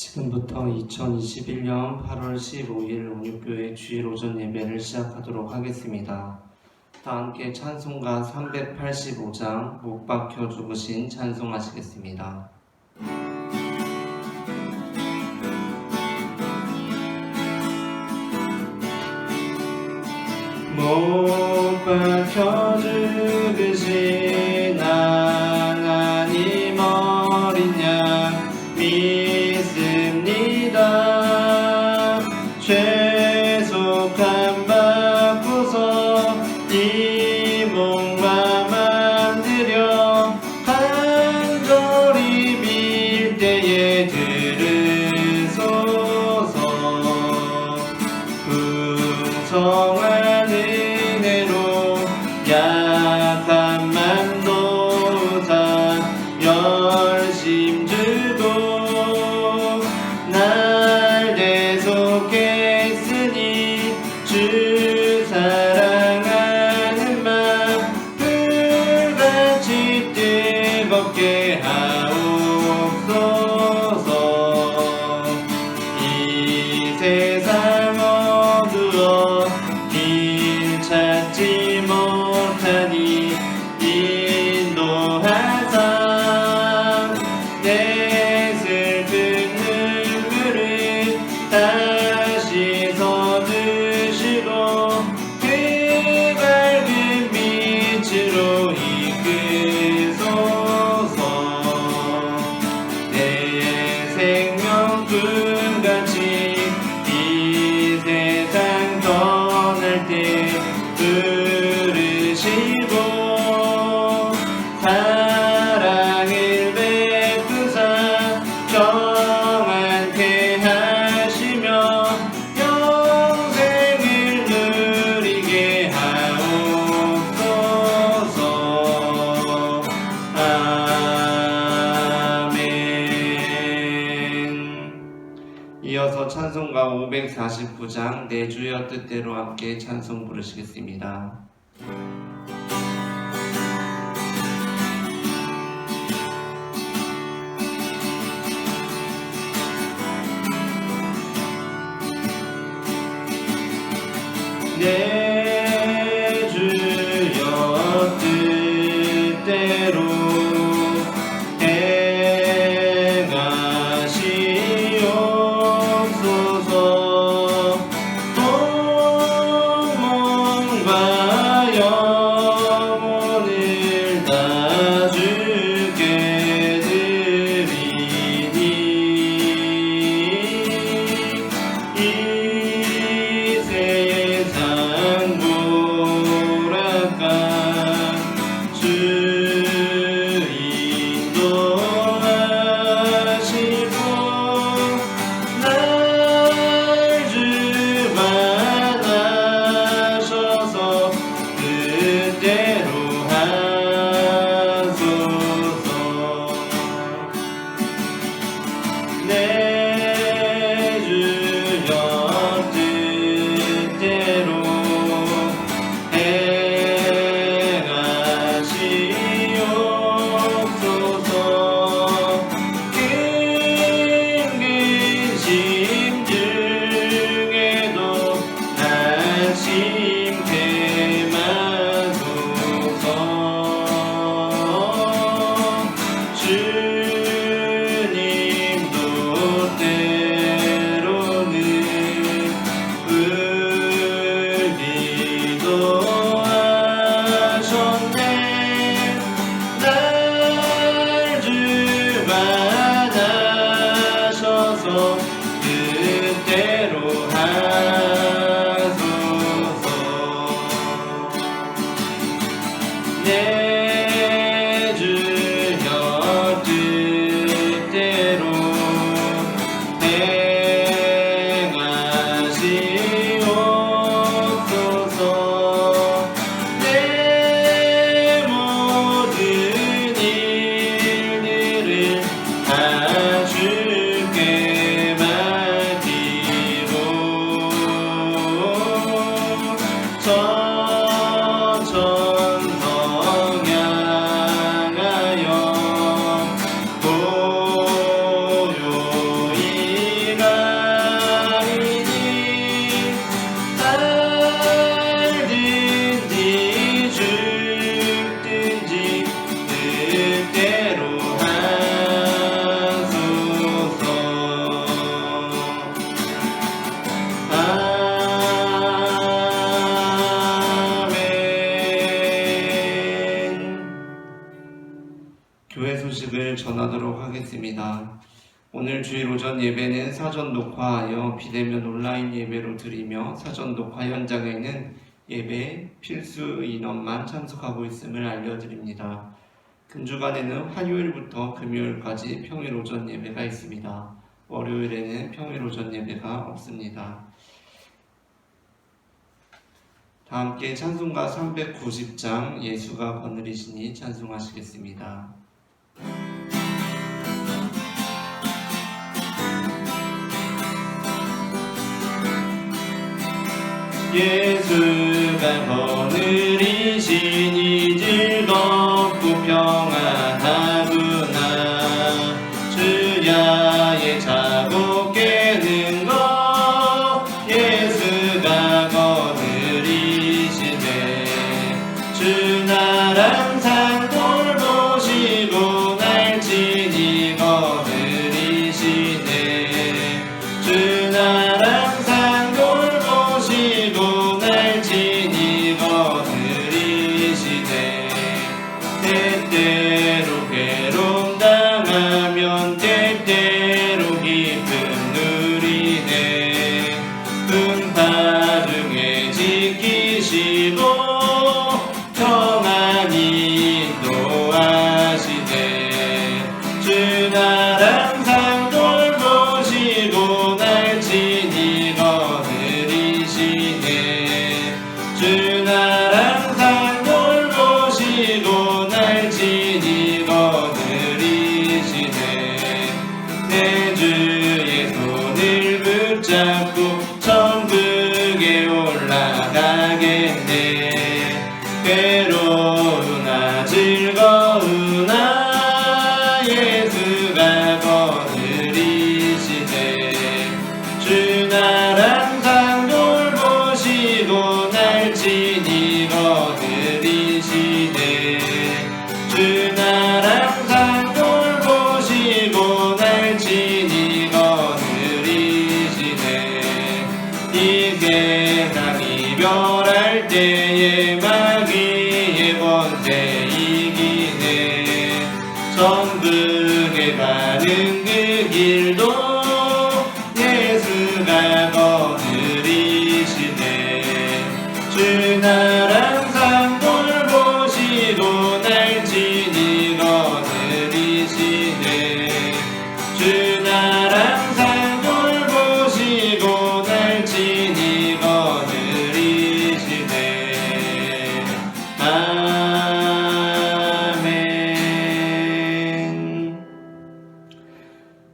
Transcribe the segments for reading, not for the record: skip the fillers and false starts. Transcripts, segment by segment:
지금부터 2021년 8월 15일 온유교회 주일 오전 예배를 시작하도록 하겠습니다. 다 함께 찬송가 385장 못 박혀 죽으신 찬송하시겠습니다. 못 박혀 죽으신 하나님 어린 양 믿습니다. 죄속함 받고서 이 몸과 맘 들여 간절히 빌 때에 들으소서. 풍성한 은혜로 약한 맘도 다 열심 주고 날 대속했으니 주 사랑하는 맘 불같이 뜨겁게 하옵소서. 이 세상 어두워 길 찾지 못하니 인도하사 내 슬픈 눈물을 다시 쏟으시고 그 밝은 빛으로 이끄소서. 내 생명 꿈같이 이 세상 떠날 때 부르시고 사랑을 베푸사 평안케 하시며 영생을 누리게 하옵소서. 아멘. 이어서 찬송가 549장 내 주여 뜻대로 함께 찬송 부르시겠습니다. 내 주여 뜻대로 행하시옵소서. 온 몸과 영 하겠습니다. 오늘 주일 오전 예배는 사전 녹화하여 비대면 온라인 예배로 드리며 사전 녹화 현장에는 예배 필수 인원만 참석하고 있음을 알려드립니다. 금주간에는 화요일부터 금요일까지 평일 오전 예배가 있습니다. 월요일에는 평일 오전 예배가 없습니다. 다 함께 찬송가 390장 예수가 거느리시니 찬송하시겠습니다. 예수가 거느리시니 즐겁고 평안하구나. 주야의 자고 깨는 것 예수가 거느리시네. 주 날 항상 돌보시고 날 친히 거느리시네. 주 날 항상 돌보시고 날 친히 거느리시네. 때때로 괴로움 당하면 때때로 기쁨 누리네. 풍파 중에 지키시고 평안히 인도하시네. 주 날 항상 돌보시고 날 친히 거느리시네. 주 날 항상 돌보시고 날 친히 거느리시네. 내 주의 손을 붙잡고 천국에 올라가겠네. 괴로우나 즐거우나 예수가 거느리시네. 주 날 항상 돌보시고 날 친히 거느리시네. 주 날 항상 돌보시고 날 친히 거느리시네. 이 세상 이별할 때에 마귀의 권세 이기네. 천국에 가는 그 길도 예수가 거느리시네. 주 날 항상 돌보시고 날 친히 거느리시네. 주 날 항상 돌보시고 날 친히 거느리시네. 아멘.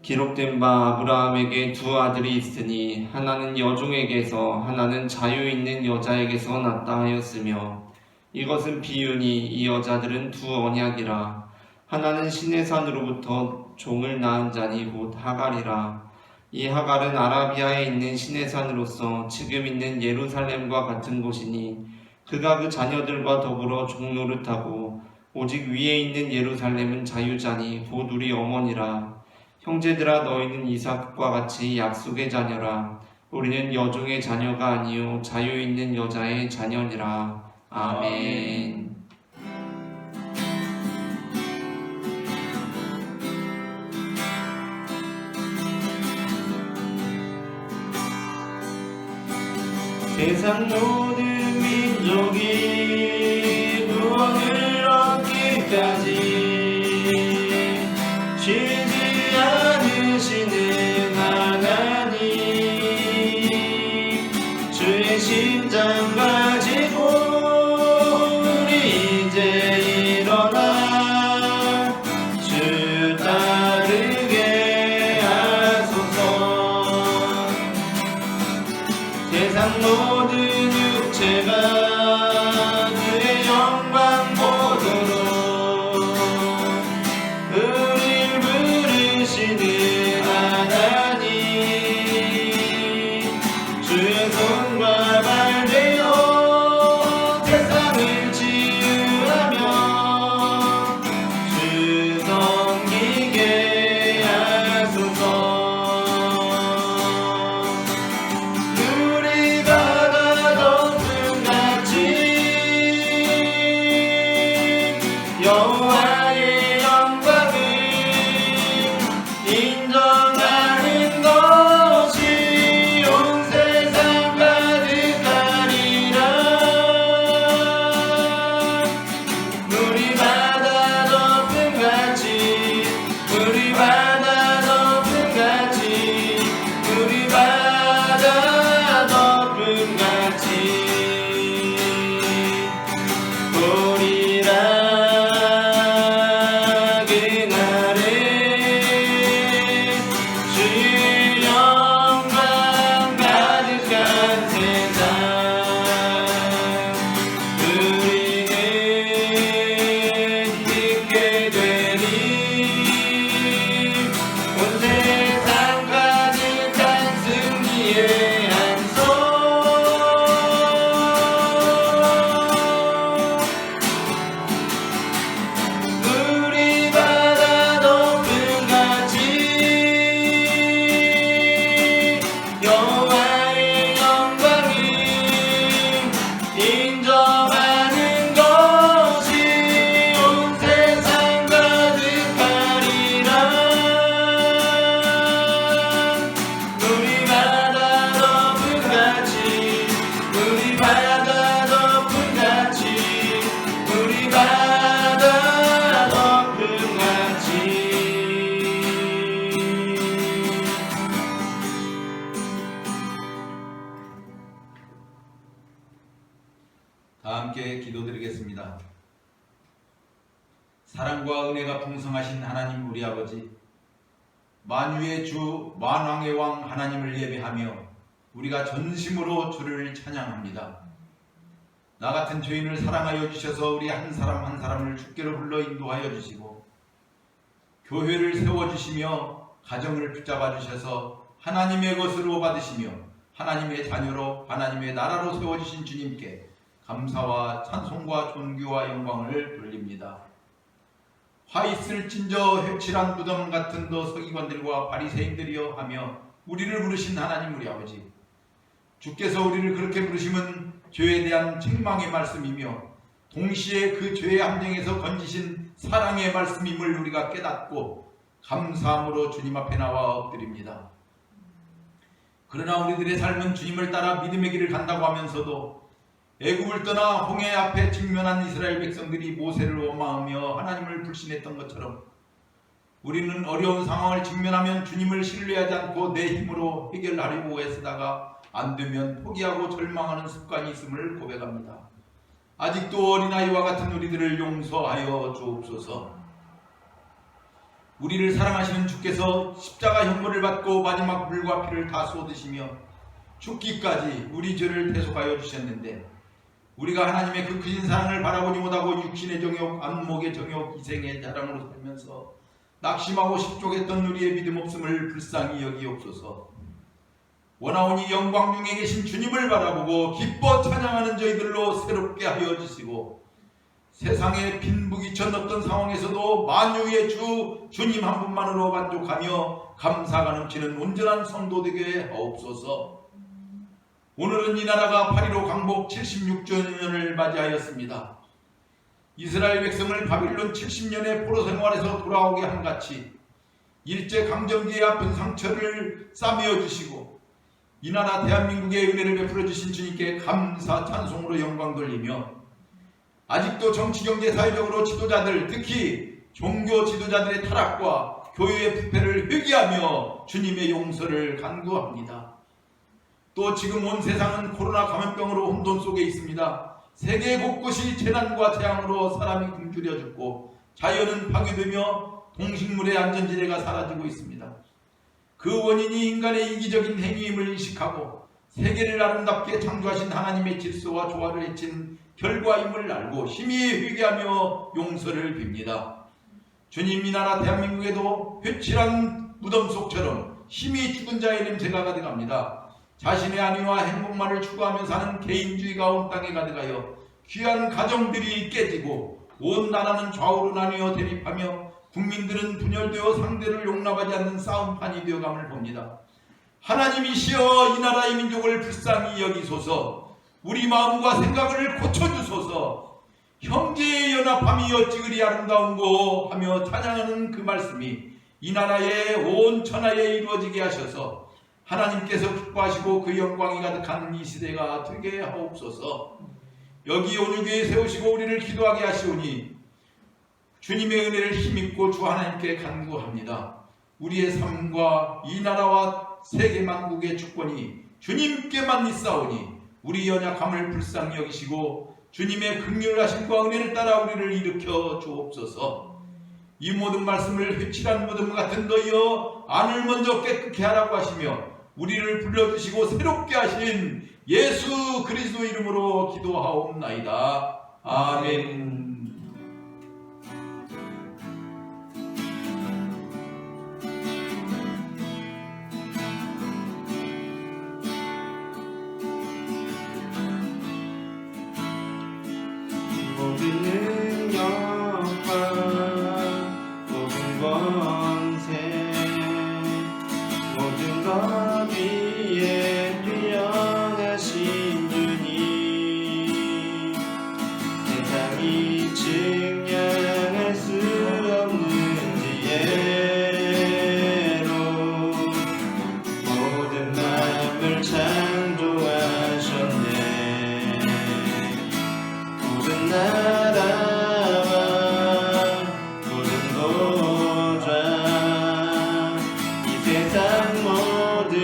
기록된 바 아브라함에게 두 아들이 있으니 하나는 여종에게서 하나는 자유 있는 여자에게서 났다 하였으며 이것은 비유니 이 여자들은 두 언약이라. 하나는 시내산으로부터 종을 낳은 자니 곧 하갈이라. 이 하갈은 아라비아에 있는 시내산으로서 지금 있는 예루살렘과 같은 곳이니 그가 그 자녀들과 더불어 종 노릇하고 오직 위에 있는 예루살렘은 자유자니 곧 우리 어머니라. 형제들아 너희는 이삭과 같이 약속의 자녀라. 우리는 여종의 자녀가 아니요 자유 있는 여자의 자녀니라. 아멘. 세상 모든 민족이 구원을 얻기까지 쉬지 않으시는 하나님. 주의 심장 가지고 우리 이제 일어나 주 따르게 하소서. 세상 모든 육체가 그의 영광 보도록 우릴 부르시는 하나님. 주의 손과 발 되어 세상을 치유하며 주 섬기게 하소서. 우리 바다 덮은 같이 다 함께 기도드리겠습니다. 사랑과 은혜가 풍성하신 하나님 우리 아버지, 만유의 주 만왕의 왕 하나님을 예배하며 우리가 전심으로 주를 찬양합니다. 나 같은 죄인을 사랑하여 주셔서 우리 한 사람 한 사람을 주께로 불러 인도하여 주시고, 교회를 세워주시며 가정을 붙잡아 주셔서 하나님의 것으로 받으시며 하나님의 자녀로 하나님의 나라로 세워주신 주님께 감사와 찬송과 존귀와 영광을 돌립니다. 화 있을진저 회칠한 무덤 같은 너 서기관들과 바리새인들이여 하며 우리를 부르신 하나님 우리 아버지, 주께서 우리를 그렇게 부르심은 죄에 대한 책망의 말씀이며 동시에 그 죄의 함정에서 건지신 사랑의 말씀임을 우리가 깨닫고 감사함으로 주님 앞에 나와 엎드립니다. 그러나 우리들의 삶은 주님을 따라 믿음의 길을 간다고 하면서도 애굽을 떠나 홍해 앞에 직면한 이스라엘 백성들이 모세를 원망하며 하나님을 불신했던 것처럼 우리는 어려운 상황을 직면하면 주님을 신뢰하지 않고 내 힘으로 해결하려고 애쓰다가 안되면 포기하고 절망하는 습관이 있음을 고백합니다. 아직도 어린아이와 같은 우리들을 용서하여 주옵소서. 우리를 사랑하시는 주께서 십자가 형벌을 받고 마지막 물과 피를 다 쏟으시며 죽기까지 우리 죄를 대속하여 주셨는데, 우리가 하나님의 그 크신 사랑을 바라보지 못하고 육신의 정욕, 안목의 정욕, 이생의 자랑으로 살면서 낙심하고 식족했던 우리의 믿음 없음을 불쌍히 여기옵소서. 원하오니 영광 중에 계신 주님을 바라보고 기뻐 찬양하는 저희들로 새롭게 하여 주시고, 세상에 빈부귀천 어떤 상황에서도 만유의 주님 한 분만으로 만족하며 감사가 넘치는 온전한 성도 되게 하옵소서. 오늘은 이 나라가 8.15 강복 76주년을 맞이하였습니다. 이스라엘 백성을 바빌론 70년의 포로 생활에서 돌아오게 한같이 일제강점기의 아픈 상처를 싸매어 주시고 이 나라 대한민국의 은혜를 베풀어 주신 주님께 감사 찬송으로 영광 돌리며, 아직도 정치, 경제, 사회적으로 지도자들, 특히 종교 지도자들의 타락과 교회의 부패를 회개하며 주님의 용서를 간구합니다. 또 지금 온 세상은 코로나 감염병으로 혼돈 속에 있습니다. 세계 곳곳이 재난과 재앙으로 사람이 굶주려 죽고 자연은 파괴되며 동식물의 안전지대가 사라지고 있습니다. 그 원인이 인간의 이기적인 행위임을 인식하고 세계를 아름답게 창조하신 하나님의 질서와 조화를 해친 결과임을 알고 심히 회개하며 용서를 빕니다. 주님, 이 나라 대한민국에도 회칠한 무덤 속처럼 심히 죽은 자의 냄새가 가득합니다. 자신의 안위와 행복만을 추구하며 사는 개인주의가 온 땅에 가득하여 귀한 가정들이 깨지고 온 나라는 좌우로 나뉘어 대립하며 국민들은 분열되어 상대를 용납하지 않는 싸움판이 되어감을 봅니다. 하나님이시여 이 나라의 민족을 불쌍히 여기소서. 우리 마음과 생각을 고쳐주소서. 형제의 연합함이 어찌 그리 아름다운고 하며 찬양하는 그 말씀이 이 나라의 온 천하에 이루어지게 하셔서 하나님께서 기뻐하시고 그 영광이 가득한 이 시대가 되게 하옵소서. 여기 온유교회 세우시고 우리를 기도하게 하시오니 주님의 은혜를 힘입고 주 하나님께 간구합니다. 우리의 삶과 이 나라와 세계 만국의 주권이 주님께만 있사오니 우리 연약함을 불쌍히 여기시고 주님의 긍휼하심과 은혜를 따라 우리를 일으켜 주옵소서. 이 모든 말씀을 회칠한 무덤 같은 너희여 안을 먼저 깨끗게 하라고 하시며 우리를 불러주시고 새롭게 하신 예수 그리스도 이름으로 기도하옵나이다. 아멘. 모든 능력과 모든 권세 모든 것 위에 뛰어나신 주님, 세상이 증량할 수 없는 지혜로 모든 만물 창조하셨네. 모든 나라와 모든 보좌 이 세상 모든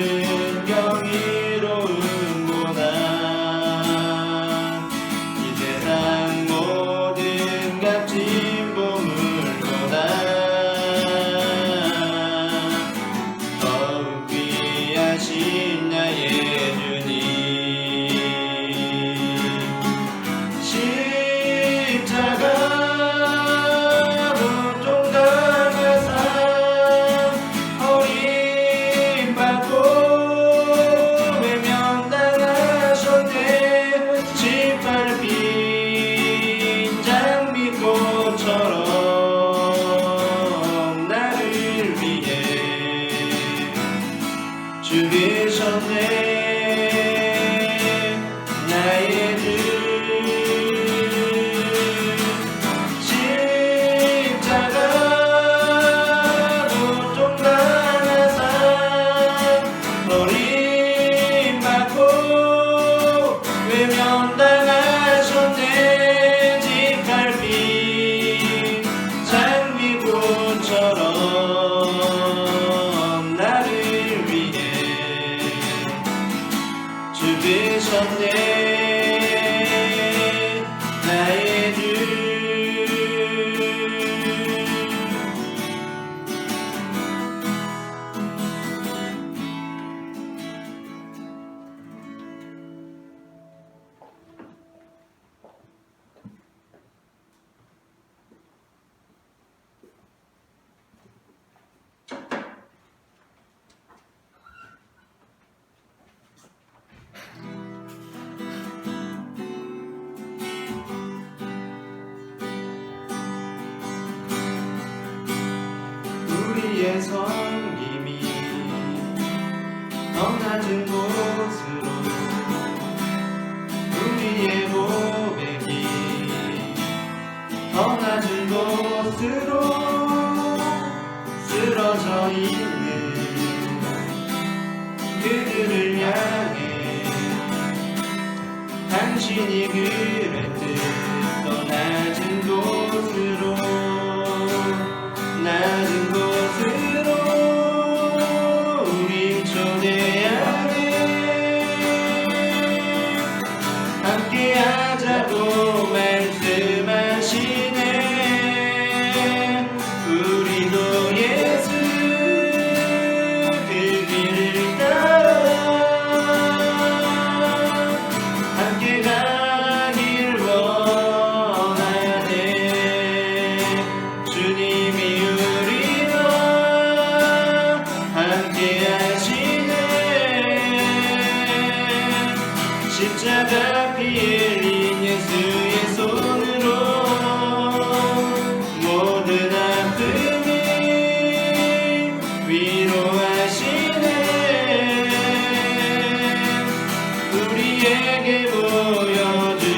죽으셨네 나의 주 십자가 고통받은 삶 버림받고 외면당하셨네 짓밟힌 장미꽃처럼 나를 위해 죽으셨네 나의 주 우리의 섬김이 더 낮은 곳으로 우리의 고백이 더 낮은 곳으로 쓰러져 있는 그들을 향해 당신이 그랬듯 더 낮은 곳으로 낮은 곳으로 우리 초대하네 함께하자고 말씀하시네 우리도 예수 그 길을 따라 함께 가길 원하네 주님이 우리와 함께 하시네 십자가 피 흘린 예수의 손으로 모든 아픔이 위로하시네 우리에게 보여주셨네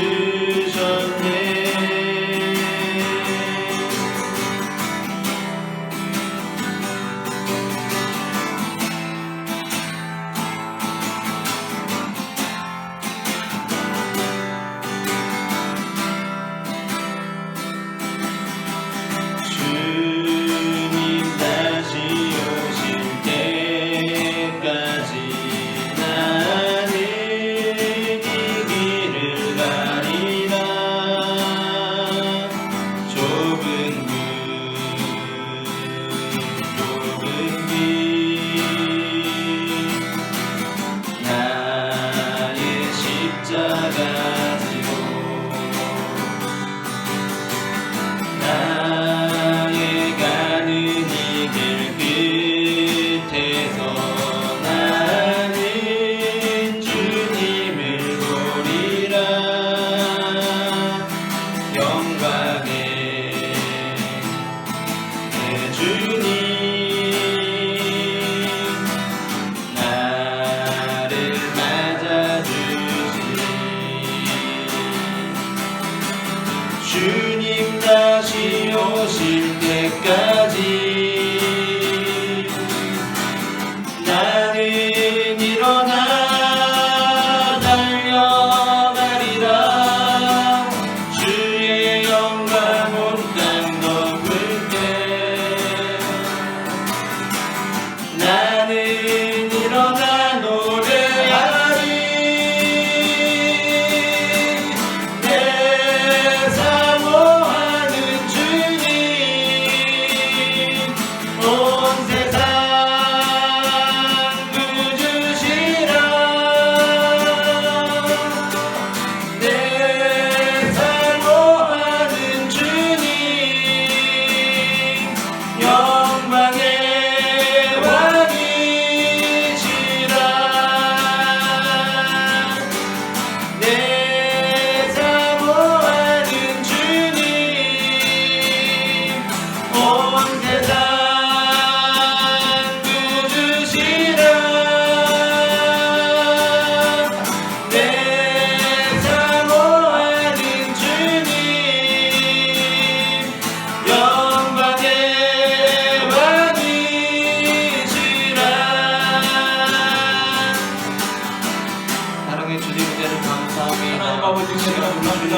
아버지 감사합니다.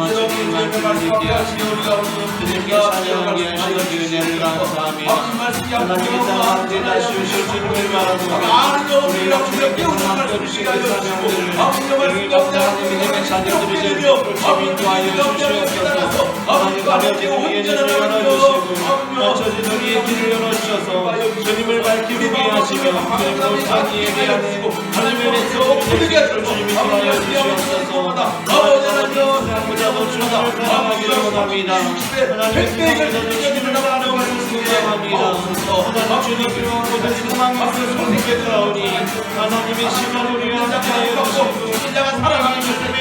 이렇게 주님의 말씀하게 하시니 우리가 주님께 찬양하게 하시는 은혜를 감사하며 하나님의 땅에 다시우실 주님을 바라보고 우리가 주님께서 맡겨주신 그 사명들을 우리 가운데 하나님의 자녀들이 제일 인도하여 주시옵소서. 하나님 가려진 우리의 눈을 열어주시고 닫혀진 우리의 길을 열어주셔서 주님을 밝히기 위해 하시며 주님을 못한 이에게 하는 하나님의 백성들을 되게 주님이 도와여 주시옵소서. 하나님보다도 주님을 사랑하기를 원합니다. 하나님의 백성들도 주님을 사랑하기를 소망합니다. 하나님 주님께로 모든 소망이 성생되사오니 하나님의 시간 우리와 함께하여 주시고 하나님의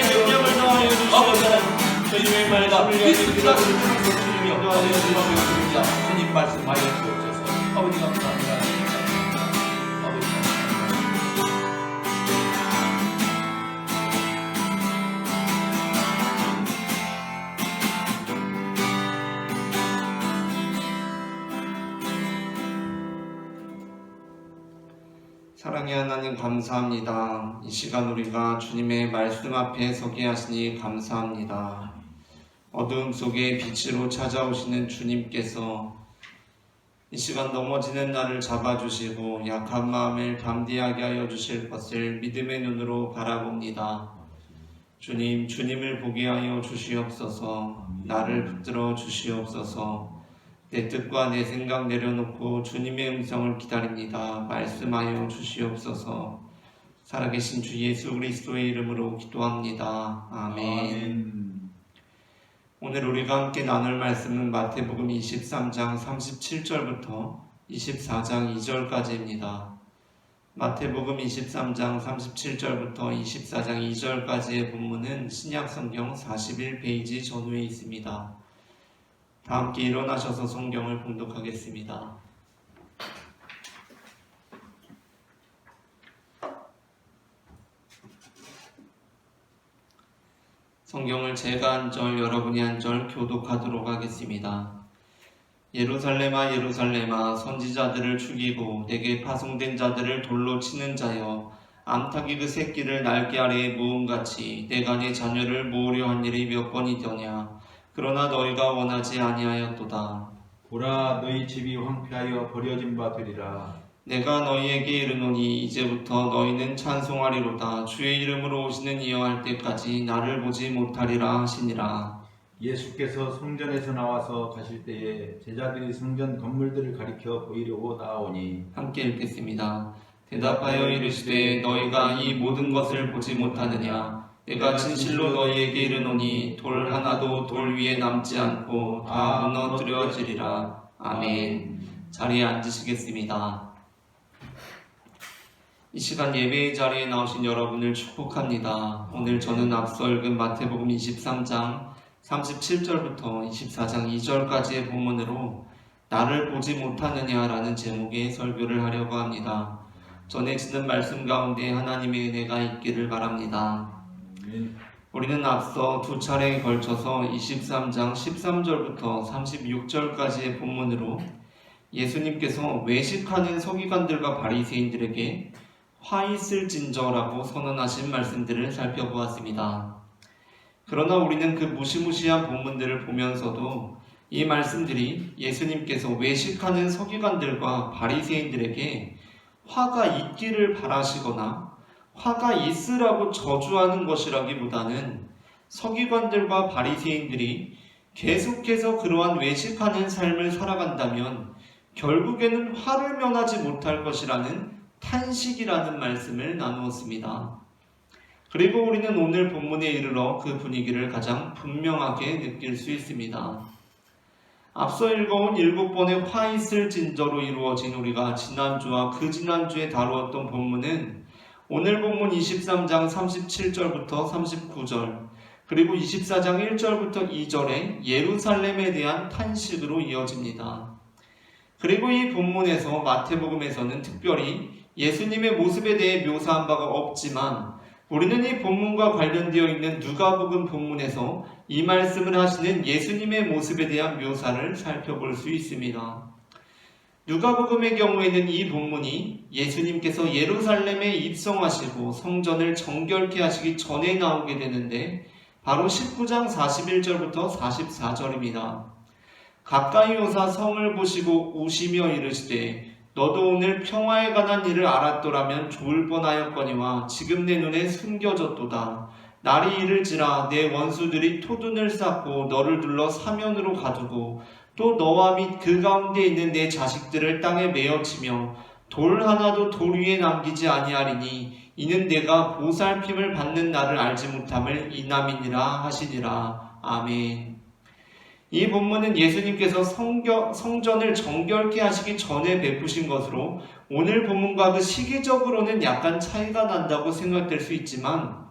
능력을 더하여 주시옵소서. 주님의 말씀을 여기기로 주님이 인도하여 주시옵소서. 주님 말씀하여 주옵소서. 아버지 감사합니다. 아버지 사랑의 하나님 감사합니다. 이 시간 우리가 주님의 말씀 앞에 서게 하시니 감사합니다. 어두움 속에 빛으로 찾아오시는 주님께서 이 시간 넘어지는 나를 잡아주시고 약한 마음을 담대하게 하여 주실 것을 믿음의 눈으로 바라봅니다. 주님, 주님을 보게 하여 주시옵소서. 나를 붙들어 주시옵소서. 내 뜻과 내 생각 내려놓고 주님의 음성을 기다립니다. 말씀하여 주시옵소서. 살아계신 주 예수 그리스도의 이름으로 기도합니다. 아멘. 오늘 우리가 함께 나눌 말씀은 마태복음 23장 37절부터 24장 2절까지입니다. 마태복음 23장 37절부터 24장 2절까지의 본문은 신약성경 41페이지 전후에 있습니다. 다 함께 일어나셔서 성경을 봉독하겠습니다. 성경을 제가 한 절, 여러분이 한 절 교독하도록 하겠습니다. 예루살렘아 예루살렘아 선지자들을 죽이고 내게 파송된 자들을 돌로 치는 자여 암탉이 그 새끼를 날개 아래에 모음같이 내가 네 자녀를 모으려 한 일이 몇 번이더냐. 그러나 너희가 원하지 아니하였도다. 보라 너희 집이 황폐하여 버려진 바 되리라. 내가 너희에게 이르노니 이제부터 너희는 찬송하리로다. 주의 이름으로 오시는 이여 할 때까지 나를 보지 못하리라 하시니라. 예수께서 성전에서 나와서 가실 때에 제자들이 성전 건물들을 가리켜 보이려고 나아오니 함께 읽겠습니다. 대답하여 이르시되 너희가 이 모든 것을 보지 못하느냐. 내가 진실로 너희에게 이르노니 돌 하나도 돌 위에 남지 않고 다 무너뜨려지리라. 아멘. 자리에 앉으시겠습니다. 이 시간 예배의 자리에 나오신 여러분을 축복합니다. 오늘 저는 앞서 읽은 마태복음 23장 37절부터 24장 2절까지의 본문으로 나를 보지 못하느냐라는 제목의 설교를 하려고 합니다. 전해지는 말씀 가운데 하나님의 은혜가 있기를 바랍니다. 우리는 앞서 두 차례에 걸쳐서 23장 13절부터 36절까지의 본문으로 예수님께서 외식하는 서기관들과 바리새인들에게 화 있을진저라고 선언하신 말씀들을 살펴보았습니다. 그러나 우리는 그 무시무시한 본문들을 보면서도 이 말씀들이 예수님께서 외식하는 서기관들과 바리새인들에게 화가 있기를 바라시거나 화가 있으라고 저주하는 것이라기보다는 서기관들과 바리새인들이 계속해서 그러한 외식하는 삶을 살아간다면 결국에는 화를 면하지 못할 것이라는 탄식이라는 말씀을 나누었습니다. 그리고 우리는 오늘 본문에 이르러 그 분위기를 가장 분명하게 느낄 수 있습니다. 앞서 읽어온 7번의 화 있을 진저로 이루어진 우리가 지난주와 그 지난주에 다루었던 본문은 오늘 본문 23장 37절부터 39절 그리고 24장 1절부터 2절에 예루살렘에 대한 탄식으로 이어집니다. 그리고 이 본문에서 마태복음에서는 특별히 예수님의 모습에 대해 묘사한 바가 없지만 우리는 이 본문과 관련되어 있는 누가복음 본문에서 이 말씀을 하시는 예수님의 모습에 대한 묘사를 살펴볼 수 있습니다. 누가복음의 경우에는 이 본문이 예수님께서 예루살렘에 입성하시고 성전을 정결케 하시기 전에 나오게 되는데 바로 19장 41절부터 44절입니다. 가까이 오사 성을 보시고 우시며 이르시되 너도 오늘 평화에 관한 일을 알았더라면 좋을 뻔하였거니와 지금 내 눈에 숨겨졌도다. 날이 이를지라 내 원수들이 토둔을 쌓고 너를 둘러 사면으로 가두고 또 너와 및 그 가운데 있는 내 자식들을 땅에 메어치며 돌 하나도 돌 위에 남기지 아니하리니 이는 내가 보살핌을 받는 날을 알지 못함을 이남이니라 하시니라. 아멘. 이 본문은 예수님께서 성전을 정결케 하시기 전에 베푸신 것으로 오늘 본문과 그 시기적으로는 약간 차이가 난다고 생각될 수 있지만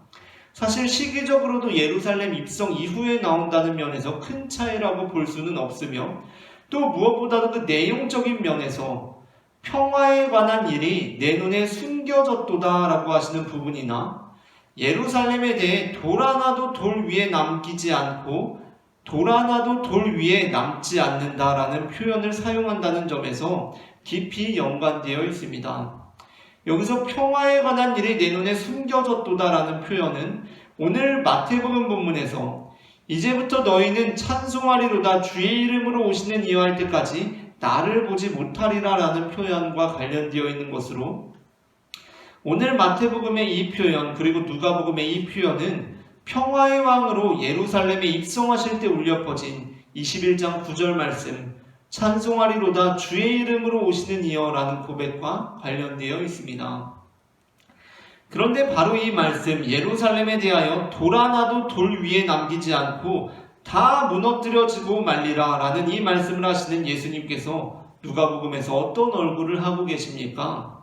사실 시기적으로도 예루살렘 입성 이후에 나온다는 면에서 큰 차이라고 볼 수는 없으며 또 무엇보다도 그 내용적인 면에서 평화에 관한 일이 내 눈에 숨겨졌도다 라고 하시는 부분이나 예루살렘에 대해 돌 하나도 돌 위에 남기지 않고 돌 하나도 돌 위에 남지 않는다라는 표현을 사용한다는 점에서 깊이 연관되어 있습니다. 여기서 평화에 관한 일이 내 눈에 숨겨졌도다라는 표현은 오늘 마태복음 본문에서 이제부터 너희는 찬송하리로다 주의 이름으로 오시는 이와 할 때까지 나를 보지 못하리라 라는 표현과 관련되어 있는 것으로 오늘 마태복음의 이 표현 그리고 누가복음의 이 표현은 평화의 왕으로 예루살렘에 입성하실 때 울려 퍼진 21장 9절 말씀 찬송하리로다 주의 이름으로 오시는 이여 라는 고백과 관련되어 있습니다. 그런데 바로 이 말씀 예루살렘에 대하여 돌 하나도 돌 위에 남기지 않고 다 무너뜨려지고 말리라 라는 이 말씀을 하시는 예수님께서 누가복음에서 어떤 얼굴을 하고 계십니까?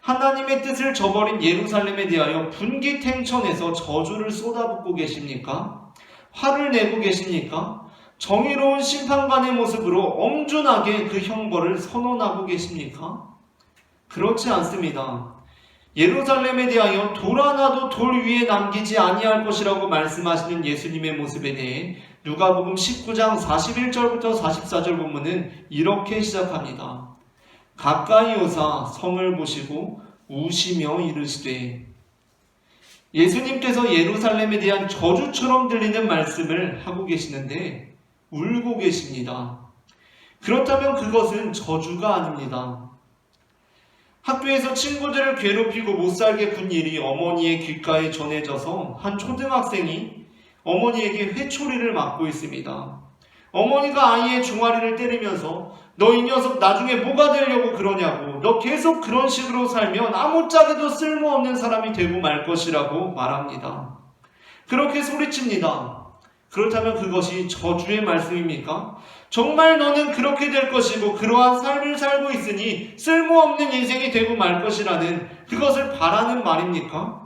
하나님의 뜻을 저버린 예루살렘에 대하여 분기탱천에서 저주를 쏟아붓고 계십니까? 화를 내고 계십니까? 정의로운 심판관의 모습으로 엄중하게 그 형벌을 선언하고 계십니까? 그렇지 않습니다. 예루살렘에 대하여 돌 하나도 돌 위에 남기지 아니할 것이라고 말씀하시는 예수님의 모습에 대해 누가복음 19장 41절부터 44절 본문은 이렇게 시작합니다. 가까이 오사 성을 보시고 우시며 이르시되 예수님께서 예루살렘에 대한 저주처럼 들리는 말씀을 하고 계시는데 울고 계십니다. 그렇다면 그것은 저주가 아닙니다. 학교에서 친구들을 괴롭히고 못살게 군 일이 어머니의 귓가에 전해져서 한 초등학생이 어머니에게 회초리를 맞고 있습니다. 어머니가 아이의 종아리를 때리면서 너 이 녀석 나중에 뭐가 되려고 그러냐고 너 계속 그런 식으로 살면 아무짝에도 쓸모없는 사람이 되고 말 것이라고 말합니다. 그렇게 소리칩니다. 그렇다면 그것이 저주의 말씀입니까? 정말 너는 그렇게 될 것이고 그러한 삶을 살고 있으니 쓸모없는 인생이 되고 말 것이라는 그것을 바라는 말입니까?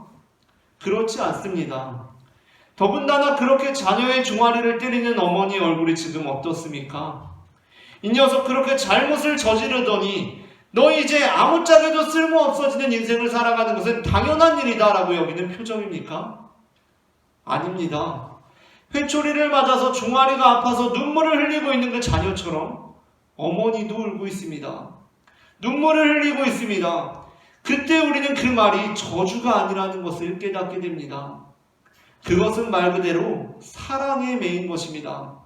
그렇지 않습니다. 더군다나 그렇게 자녀의 종아리를 때리는 어머니 얼굴이 지금 어떻습니까? 이 녀석 그렇게 잘못을 저지르더니 너 이제 아무짝에도 쓸모없어지는 인생을 살아가는 것은 당연한 일이다 라고 여기는 표정입니까? 아닙니다. 회초리를 맞아서 종아리가 아파서 눈물을 흘리고 있는 그 자녀처럼 어머니도 울고 있습니다. 눈물을 흘리고 있습니다. 그때 우리는 그 말이 저주가 아니라는 것을 깨닫게 됩니다. 그것은 말 그대로 사랑에 매인 것입니다.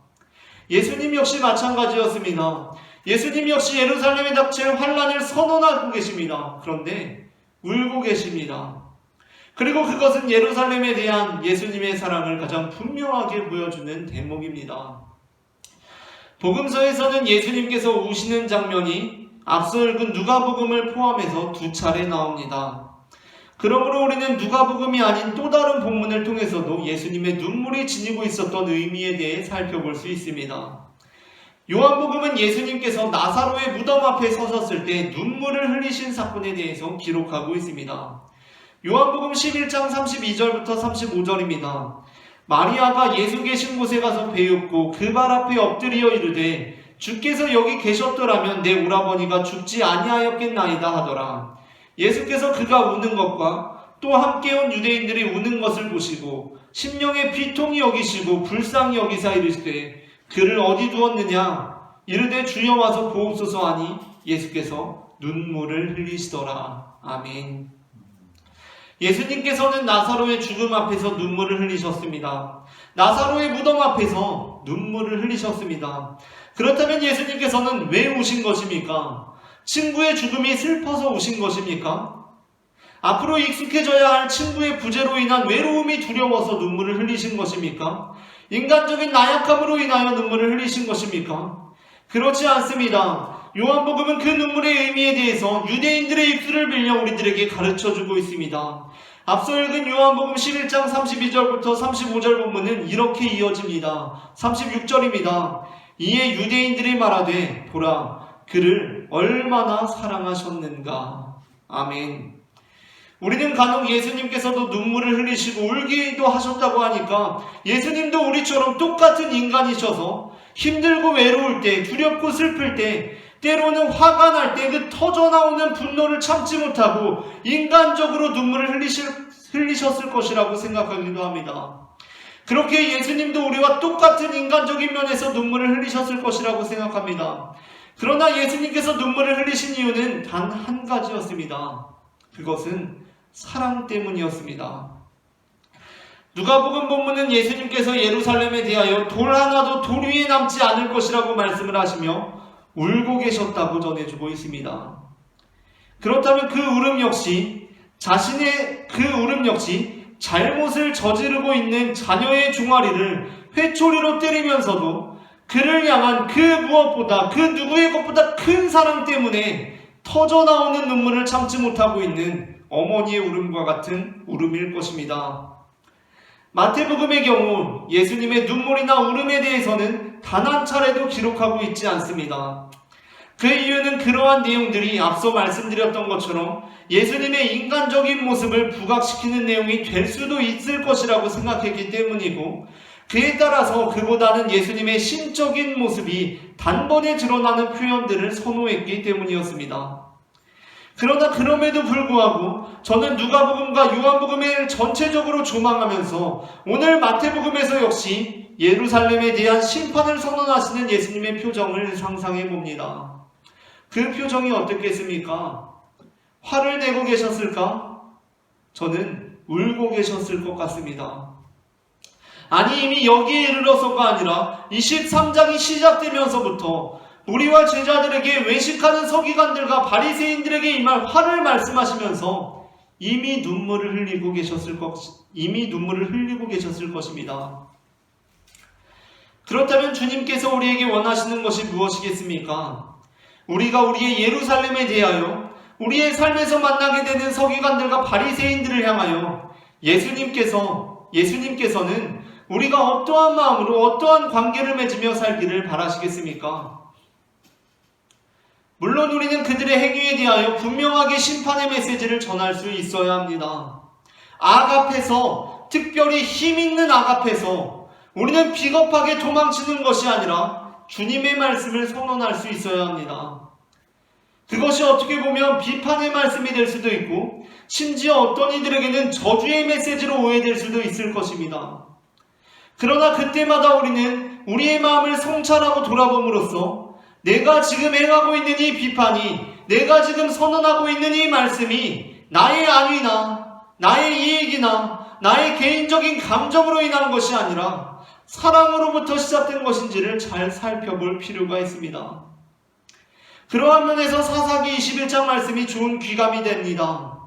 예수님 역시 마찬가지였습니다. 예수님 역시 예루살렘에 닥칠 환란을 선언하고 계십니다. 그런데 울고 계십니다. 그리고 그것은 예루살렘에 대한 예수님의 사랑을 가장 분명하게 보여주는 대목입니다. 복음서에서는 예수님께서 우시는 장면이 앞서 읽은 누가복음을 포함해서 2차례 나옵니다. 그러므로 우리는 누가복음이 아닌 또 다른 본문을 통해서도 예수님의 눈물이 지니고 있었던 의미에 대해 살펴볼 수 있습니다. 요한복음은 예수님께서 나사로의 무덤 앞에 서셨을 때 눈물을 흘리신 사건에 대해서 기록하고 있습니다. 요한복음 11장 32절부터 35절입니다. 마리아가 예수 계신 곳에 가서 배웁고 그 발 앞에 엎드려 이르되 주께서 여기 계셨더라면 내 오라버니가 죽지 아니하였겠나이다 하더라. 예수께서 그가 우는 것과 또 함께 온 유대인들이 우는 것을 보시고 심령에 비통히 여기시고 불쌍히 여기사 이르시되 그를 어디 두었느냐? 이르되 주여 와서 보옵소서 하니 예수께서 눈물을 흘리시더라. 아멘. 예수님께서는 나사로의 죽음 앞에서 눈물을 흘리셨습니다. 나사로의 무덤 앞에서 눈물을 흘리셨습니다. 그렇다면 예수님께서는 왜 우신 것입니까? 친구의 죽음이 슬퍼서 우신 것입니까? 앞으로 익숙해져야 할 친구의 부재로 인한 외로움이 두려워서 눈물을 흘리신 것입니까? 인간적인 나약함으로 인하여 눈물을 흘리신 것입니까? 그렇지 않습니다. 요한복음은 그 눈물의 의미에 대해서 유대인들의 입술을 빌려 우리들에게 가르쳐주고 있습니다. 앞서 읽은 요한복음 11장 32절부터 35절 본문은 이렇게 이어집니다. 36절입니다. 이에 유대인들이 말하되 보라 그를 얼마나 사랑하셨는가. 아멘. 우리는 간혹 예수님께서도 눈물을 흘리시고 울기도 하셨다고 하니까 예수님도 우리처럼 똑같은 인간이셔서 힘들고 외로울 때, 두렵고 슬플 때, 때로는 화가 날 때 그 터져나오는 분노를 참지 못하고 인간적으로 눈물을 흘리셨을 것이라고 생각하기도 합니다. 그렇게 예수님도 우리와 똑같은 인간적인 면에서 눈물을 흘리셨을 것이라고 생각합니다. 그러나 예수님께서 눈물을 흘리신 이유는 단 한 가지였습니다. 그것은 사랑 때문이었습니다. 누가복음 본문은 예수님께서 예루살렘에 대하여 돌 하나도 돌 위에 남지 않을 것이라고 말씀을 하시며 울고 계셨다고 전해주고 있습니다. 그렇다면 그 울음 역시 잘못을 저지르고 있는 자녀의 종아리를 회초리로 때리면서도 그를 향한 그 무엇보다 그 누구의 것보다 큰 사랑 때문에 터져나오는 눈물을 참지 못하고 있는 어머니의 울음과 같은 울음일 것입니다. 마태복음의 경우 예수님의 눈물이나 울음에 대해서는 단 한 차례도 기록하고 있지 않습니다. 그 이유는 그러한 내용들이 앞서 말씀드렸던 것처럼 예수님의 인간적인 모습을 부각시키는 내용이 될 수도 있을 것이라고 생각했기 때문이고, 그에 따라서 그보다는 예수님의 신적인 모습이 단번에 드러나는 표현들을 선호했기 때문이었습니다. 그러나 그럼에도 불구하고 저는 누가복음과 요한복음을 전체적으로 조망하면서 오늘 마태복음에서 역시 예루살렘에 대한 심판을 선언하시는 예수님의 표정을 상상해 봅니다. 그 표정이 어떻겠습니까? 화를 내고 계셨을까? 저는 울고 계셨을 것 같습니다. 아니, 이미 여기에 이르러서가 아니라 23장이 시작되면서부터 우리와 제자들에게 외식하는 서기관들과 바리새인들에게 임할 화를 말씀하시면서 이미 눈물을 흘리고 계셨을 것입니다. 그렇다면 주님께서 우리에게 원하시는 것이 무엇이겠습니까? 우리가 우리의 예루살렘에 대하여 우리의 삶에서 만나게 되는 서기관들과 바리새인들을 향하여 예수님께서는 우리가 어떠한 마음으로 어떠한 관계를 맺으며 살기를 바라시겠습니까? 물론 우리는 그들의 행위에 대하여 분명하게 심판의 메시지를 전할 수 있어야 합니다. 악앞에서, 특별히 힘있는 악앞에서 우리는 비겁하게 도망치는 것이 아니라 주님의 말씀을 선언할 수 있어야 합니다. 그것이 어떻게 보면 비판의 말씀이 될 수도 있고, 심지어 어떤 이들에게는 저주의 메시지로 오해될 수도 있을 것입니다. 그러나 그때마다 우리는 우리의 마음을 성찰하고 돌아봄으로써 내가 지금 행하고 있는 이 비판이, 내가 지금 선언하고 있는 이 말씀이 나의 안위나 나의 이익이나 나의 개인적인 감정으로 인한 것이 아니라 사랑으로부터 시작된 것인지를 잘 살펴볼 필요가 있습니다. 그러한 면에서 사사기 21장 말씀이 좋은 귀감이 됩니다.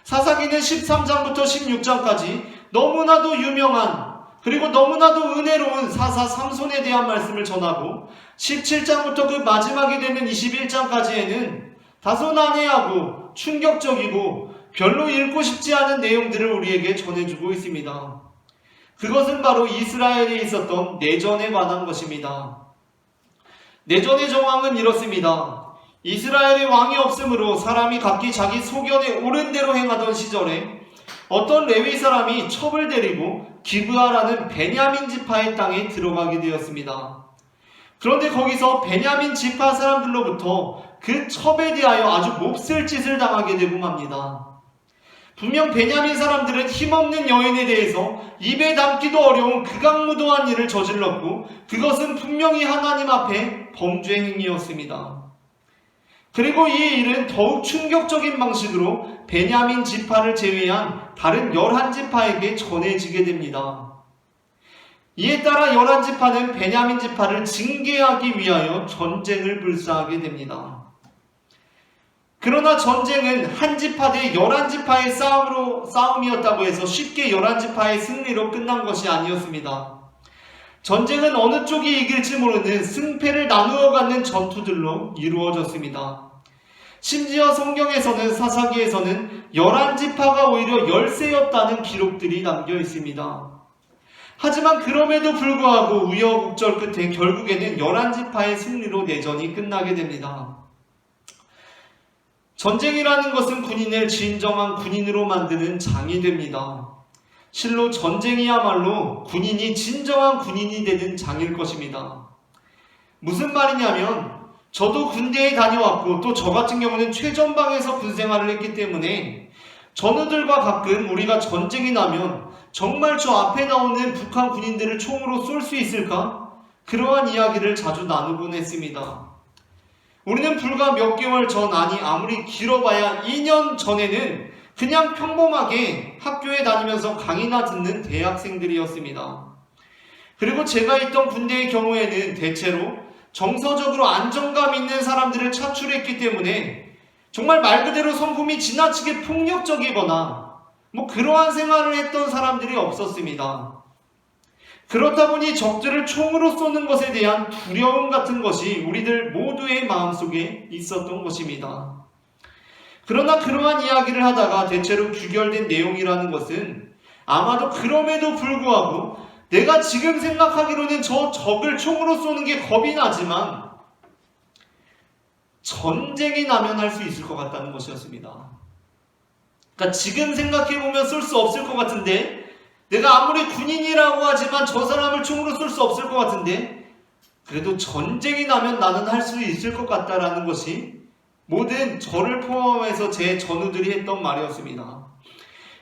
사사기는 13장부터 16장까지 너무나도 유명한, 그리고 너무나도 은혜로운 사사 삼손에 대한 말씀을 전하고, 17장부터 그 마지막이 되는 21장까지에는 다소 난해하고 충격적이고 별로 읽고 싶지 않은 내용들을 우리에게 전해주고 있습니다. 그것은 바로 이스라엘에 있었던 내전에 관한 것입니다. 내전의 정황은 이렇습니다. 이스라엘의 왕이 없으므로 사람이 각기 자기 소견에 옳은 대로 행하던 시절에 어떤 레위 사람이 첩을 데리고 기브아라는 베냐민 지파의 땅에 들어가게 되었습니다. 그런데 거기서 베냐민 지파 사람들로부터 그 첩에 대하여 아주 몹쓸 짓을 당하게 되고 맙니다. 분명 베냐민 사람들은 힘없는 여인에 대해서 입에 담기도 어려운 극악무도한 일을 저질렀고, 그것은 분명히 하나님 앞에 범죄 행위였습니다. 그리고 이 일은 더욱 충격적인 방식으로 베냐민 지파를 제외한 다른 11지파에게 전해지게 됩니다. 이에 따라 11지파는 베냐민 지파를 징계하기 위하여 전쟁을 불사하게 됩니다. 그러나 전쟁은 한 지파 대 11지파의 싸움이었다고 해서 쉽게 11지파의 승리로 끝난 것이 아니었습니다. 전쟁은 어느 쪽이 이길지 모르는 승패를 나누어 갖는 전투들로 이루어졌습니다. 심지어 성경에서는 사사기에서는 11지파가 오히려 열세였다는 기록들이 남겨 있습니다. 하지만 그럼에도 불구하고 우여곡절 끝에 결국에는 11지파의 승리로 내전이 끝나게 됩니다. 전쟁이라는 것은 군인을 진정한 군인으로 만드는 장이 됩니다. 실로 전쟁이야말로 군인이 진정한 군인이 되는 장일 것입니다. 무슨 말이냐면 저도 군대에 다녀왔고 또 저 같은 경우는 최전방에서 군생활을 했기 때문에 전우들과 가끔 우리가 전쟁이 나면 정말 저 앞에 나오는 북한 군인들을 총으로 쏠 수 있을까? 그러한 이야기를 자주 나누곤 했습니다. 우리는 불과 몇 개월 전, 아니 아무리 길어봐야 2년 전에는 그냥 평범하게 학교에 다니면서 강의나 듣는 대학생들이었습니다. 그리고 제가 있던 군대의 경우에는 대체로 정서적으로 안정감 있는 사람들을 차출했기 때문에 정말 말 그대로 성품이 지나치게 폭력적이거나 그러한 생활을 했던 사람들이 없었습니다. 그렇다 보니 적들을 총으로 쏘는 것에 대한 두려움 같은 것이 우리들 모두의 마음속에 있었던 것입니다. 그러나 그러한 이야기를 하다가 대체로 규결된 내용이라는 것은 아마도 그럼에도 불구하고 내가 지금 생각하기로는 저 적을 총으로 쏘는 게 겁이 나지만 전쟁이 나면 할 수 있을 것 같다는 것이었습니다. 그러니까 지금 생각해보면 쏠 수 없을 것 같은데, 내가 아무리 군인이라고 하지만 저 사람을 총으로 쏠 수 없을 것 같은데 그래도 전쟁이 나면 나는 할 수 있을 것 같다라는 것이 모든 저를 포함해서 제 전우들이 했던 말이었습니다.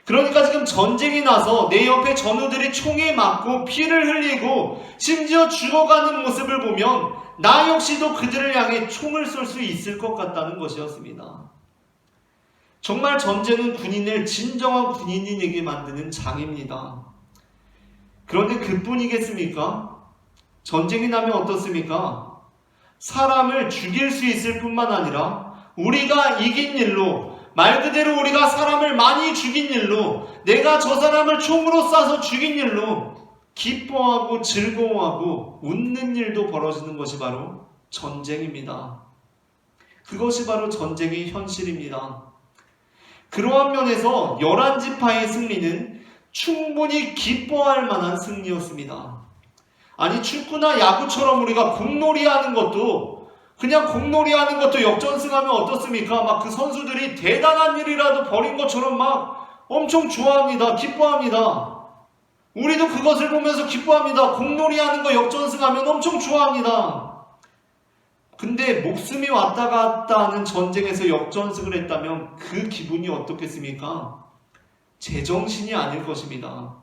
그러니까 지금 전쟁이 나서 내 옆에 전우들이 총에 맞고 피를 흘리고 심지어 죽어가는 모습을 보면 나 역시도 그들을 향해 총을 쏠 수 있을 것 같다는 것이었습니다. 정말 전쟁은 군인을 진정한 군인에게 만드는 장입니다. 그런데 그뿐이겠습니까? 전쟁이 나면 어떻습니까? 사람을 죽일 수 있을 뿐만 아니라 우리가 이긴 일로, 말 그대로 우리가 사람을 많이 죽인 일로, 내가 저 사람을 총으로 쏴서 죽인 일로 기뻐하고 즐거워하고 웃는 일도 벌어지는 것이 바로 전쟁입니다. 그것이 바로 전쟁의 현실입니다. 그러한 면에서 11지파의 승리는 충분히 기뻐할 만한 승리였습니다. 아니 축구나 야구처럼 우리가 공놀이 하는 것도, 그냥 공놀이 하는 것도 역전승하면 어떻습니까? 막 그 선수들이 대단한 일이라도 벌인 것처럼 막 엄청 좋아합니다. 기뻐합니다. 우리도 그것을 보면서 기뻐합니다. 공놀이 하는 거 역전승하면 엄청 좋아합니다. 근데 목숨이 왔다 갔다 하는 전쟁에서 역전승을 했다면 그 기분이 어떻겠습니까? 제정신이 아닐 것입니다.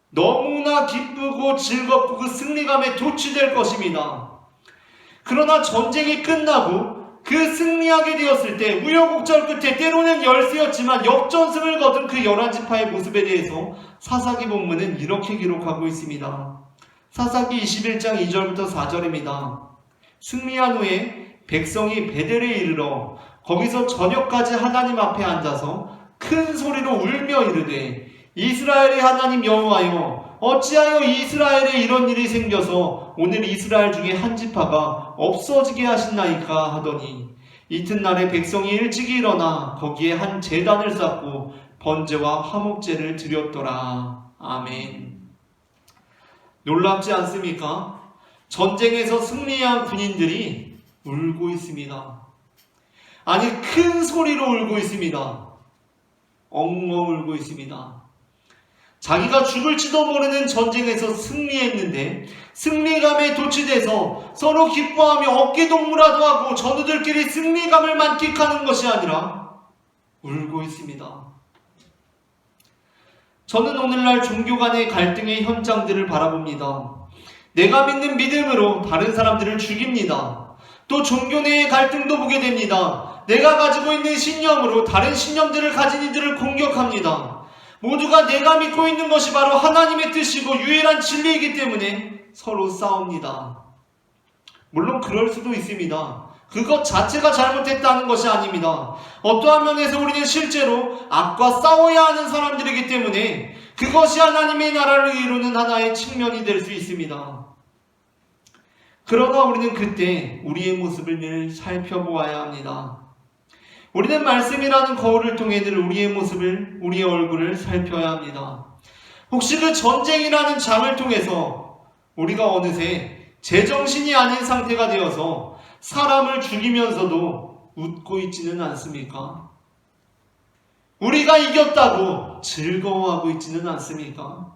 너무나 기쁘고 즐겁고 그 승리감에 도취될 것입니다. 그러나 전쟁이 끝나고 그 승리하게 되었을 때 우여곡절 끝에 때로는 열세였지만 역전승을 거둔 그 11지파의 모습에 대해서 사사기 본문은 이렇게 기록하고 있습니다. 사사기 21장 2절부터 4절입니다. 승리한 후에 백성이 베델에 이르러 거기서 저녁까지 하나님 앞에 앉아서 큰 소리로 울며 이르되 이스라엘의 하나님 여호와여, 어찌하여 이스라엘에 이런 일이 생겨서 오늘 이스라엘 중에 한 지파가 없어지게 하신나이까 하더니 이튿날에 백성이 일찍이 일어나 거기에 한 제단을 쌓고 번제와 화목제를 드렸더라. 아멘. 놀랍지 않습니까? 전쟁에서 승리한 군인들이 울고 있습니다. 아니 큰 소리로 울고 있습니다. 엉엉 울고 있습니다. 자기가 죽을지도 모르는 전쟁에서 승리했는데 승리감에 도취돼서 서로 기뻐하며 어깨동무라도 하고 전우들끼리 승리감을 만끽하는 것이 아니라 울고 있습니다. 저는 오늘날 종교 간의 갈등의 현장들을 바라봅니다. 내가 믿는 믿음으로 다른 사람들을 죽입니다. 또 종교 내의 갈등도 보게 됩니다. 내가 가지고 있는 신념으로 다른 신념들을 가진 이들을 공격합니다. 모두가 내가 믿고 있는 것이 바로 하나님의 뜻이고 유일한 진리이기 때문에 서로 싸웁니다. 물론 그럴 수도 있습니다. 그것 자체가 잘못했다는 것이 아닙니다. 어떠한 면에서 우리는 실제로 악과 싸워야 하는 사람들이기 때문에 그것이 하나님의 나라를 이루는 하나의 측면이 될 수 있습니다. 그러나 우리는 그때 우리의 모습을 늘 살펴보아야 합니다. 우리는 말씀이라는 거울을 통해 늘 우리의 모습을, 우리의 얼굴을 살펴야 합니다. 혹시 그 전쟁이라는 장을 통해서 우리가 어느새 제정신이 아닌 상태가 되어서 사람을 죽이면서도 웃고 있지는 않습니까? 우리가 이겼다고 즐거워하고 있지는 않습니까?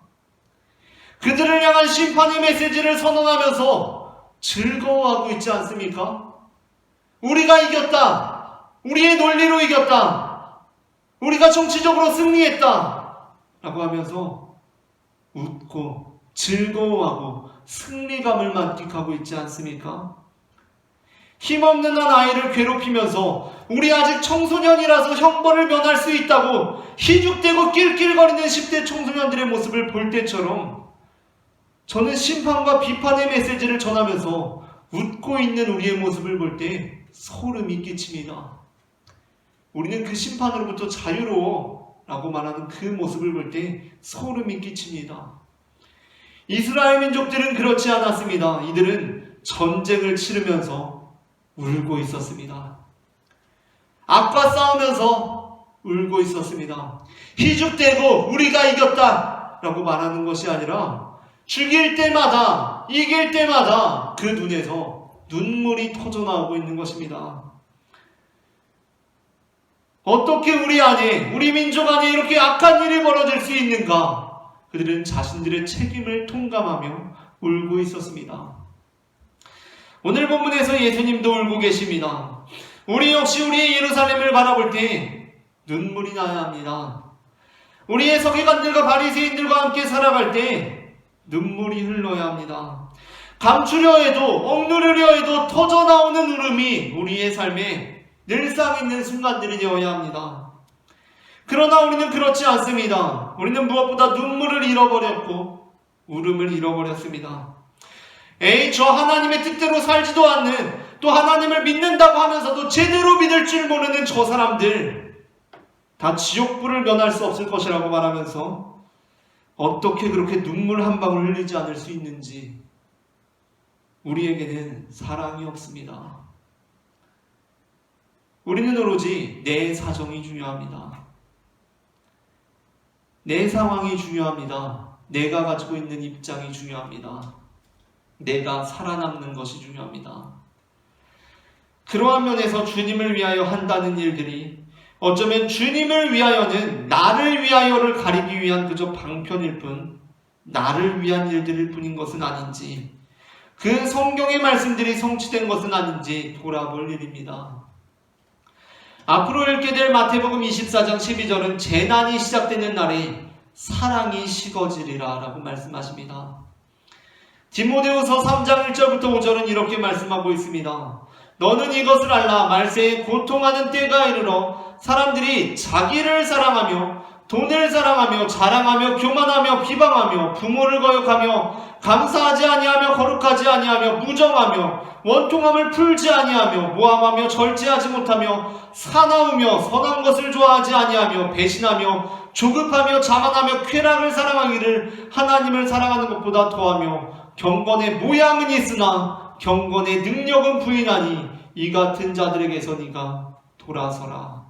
그들을 향한 심판의 메시지를 선언하면서 즐거워하고 있지 않습니까? 우리가 이겼다. 우리의 논리로 이겼다. 우리가 정치적으로 승리했다. 라고 하면서 웃고 즐거워하고 승리감을 만끽하고 있지 않습니까? 힘없는 한 아이를 괴롭히면서 우리 아직 청소년이라서 형벌을 면할 수 있다고 희죽대고 낄낄거리는 10대 청소년들의 모습을 볼 때처럼 저는 심판과 비판의 메시지를 전하면서 웃고 있는 우리의 모습을 볼 때 소름이 끼칩니다. 우리는 그 심판으로부터 자유로워 라고 말하는 그 모습을 볼 때 소름이 끼칩니다. 이스라엘 민족들은 그렇지 않았습니다. 이들은 전쟁을 치르면서 울고 있었습니다. 악과 싸우면서 울고 있었습니다. 희죽대고 우리가 이겼다 라고 말하는 것이 아니라 죽일 때마다, 이길 때마다 그 눈에서 눈물이 터져나오고 있는 것입니다. 어떻게 우리 안에, 우리 민족 안에 이렇게 악한 일이 벌어질 수 있는가? 그들은 자신들의 책임을 통감하며 울고 있었습니다. 오늘 본문에서 예수님도 울고 계십니다. 우리 역시 우리의 예루살렘을 바라볼 때 눈물이 나야 합니다. 우리의 서기관들과 바리새인들과 함께 살아갈 때 눈물이 흘러야 합니다. 감추려 해도 억누르려 해도 터져나오는 울음이 우리의 삶에 늘상 있는 순간들이 되어야 합니다. 그러나 우리는 그렇지 않습니다. 우리는 무엇보다 눈물을 잃어버렸고 울음을 잃어버렸습니다. 저 하나님의 뜻대로 살지도 않는, 또 하나님을 믿는다고 하면서도 제대로 믿을 줄 모르는 저 사람들 다 지옥불을 면할 수 없을 것이라고 말하면서 어떻게 그렇게 눈물 한 방울 흘리지 않을 수 있는지 우리에게는 사랑이 없습니다. 우리는 오로지 내 사정이 중요합니다. 내 상황이 중요합니다. 내가 가지고 있는 입장이 중요합니다. 내가 살아남는 것이 중요합니다. 그러한 면에서 주님을 위하여 한다는 일들이 어쩌면 주님을 위하여는 나를 위하여를 가리기 위한 그저 방편일 뿐 나를 위한 일들일 뿐인 것은 아닌지, 그 성경의 말씀들이 성취된 것은 아닌지 돌아볼 일입니다. 앞으로 읽게 될 마태복음 24장 12절은 재난이 시작되는 날에 사랑이 식어지리라 라고 말씀하십니다. 디모데후서 3장 1절부터 5절은 이렇게 말씀하고 있습니다. 너는 이것을 알라. 말세에 고통하는 때가 이르러 사람들이 자기를 사랑하며 돈을 사랑하며 자랑하며 교만하며 비방하며 부모를 거역하며 감사하지 아니하며 거룩하지 아니하며 무정하며 원통함을 풀지 아니하며 모함하며 절제하지 못하며 사나우며 선한 것을 좋아하지 아니하며 배신하며 조급하며 자만하며 쾌락을 사랑하기를 하나님을 사랑하는 것보다 더하며 경건의 모양은 있으나 경건의 능력은 부인하니 이 같은 자들에게서 네가 돌아서라.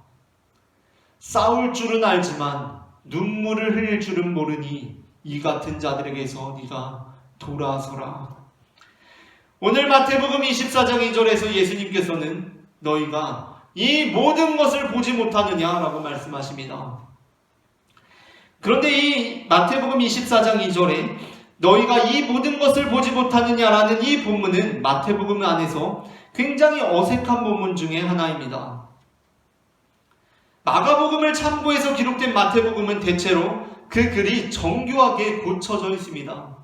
싸울 줄은 알지만 눈물을 흘릴 줄은 모르니 이 같은 자들에게서 네가 돌아서라. 오늘 마태복음 24장 2절에서 예수님께서는 너희가 이 모든 것을 보지 못하느냐라고 말씀하십니다. 그런데 이 마태복음 24장 2절에 너희가 이 모든 것을 보지 못하느냐라는 이 본문은 마태복음 안에서 굉장히 어색한 본문 중에 하나입니다. 마가복음을 참고해서 기록된 마태복음은 대체로 그 글이 정교하게 고쳐져 있습니다.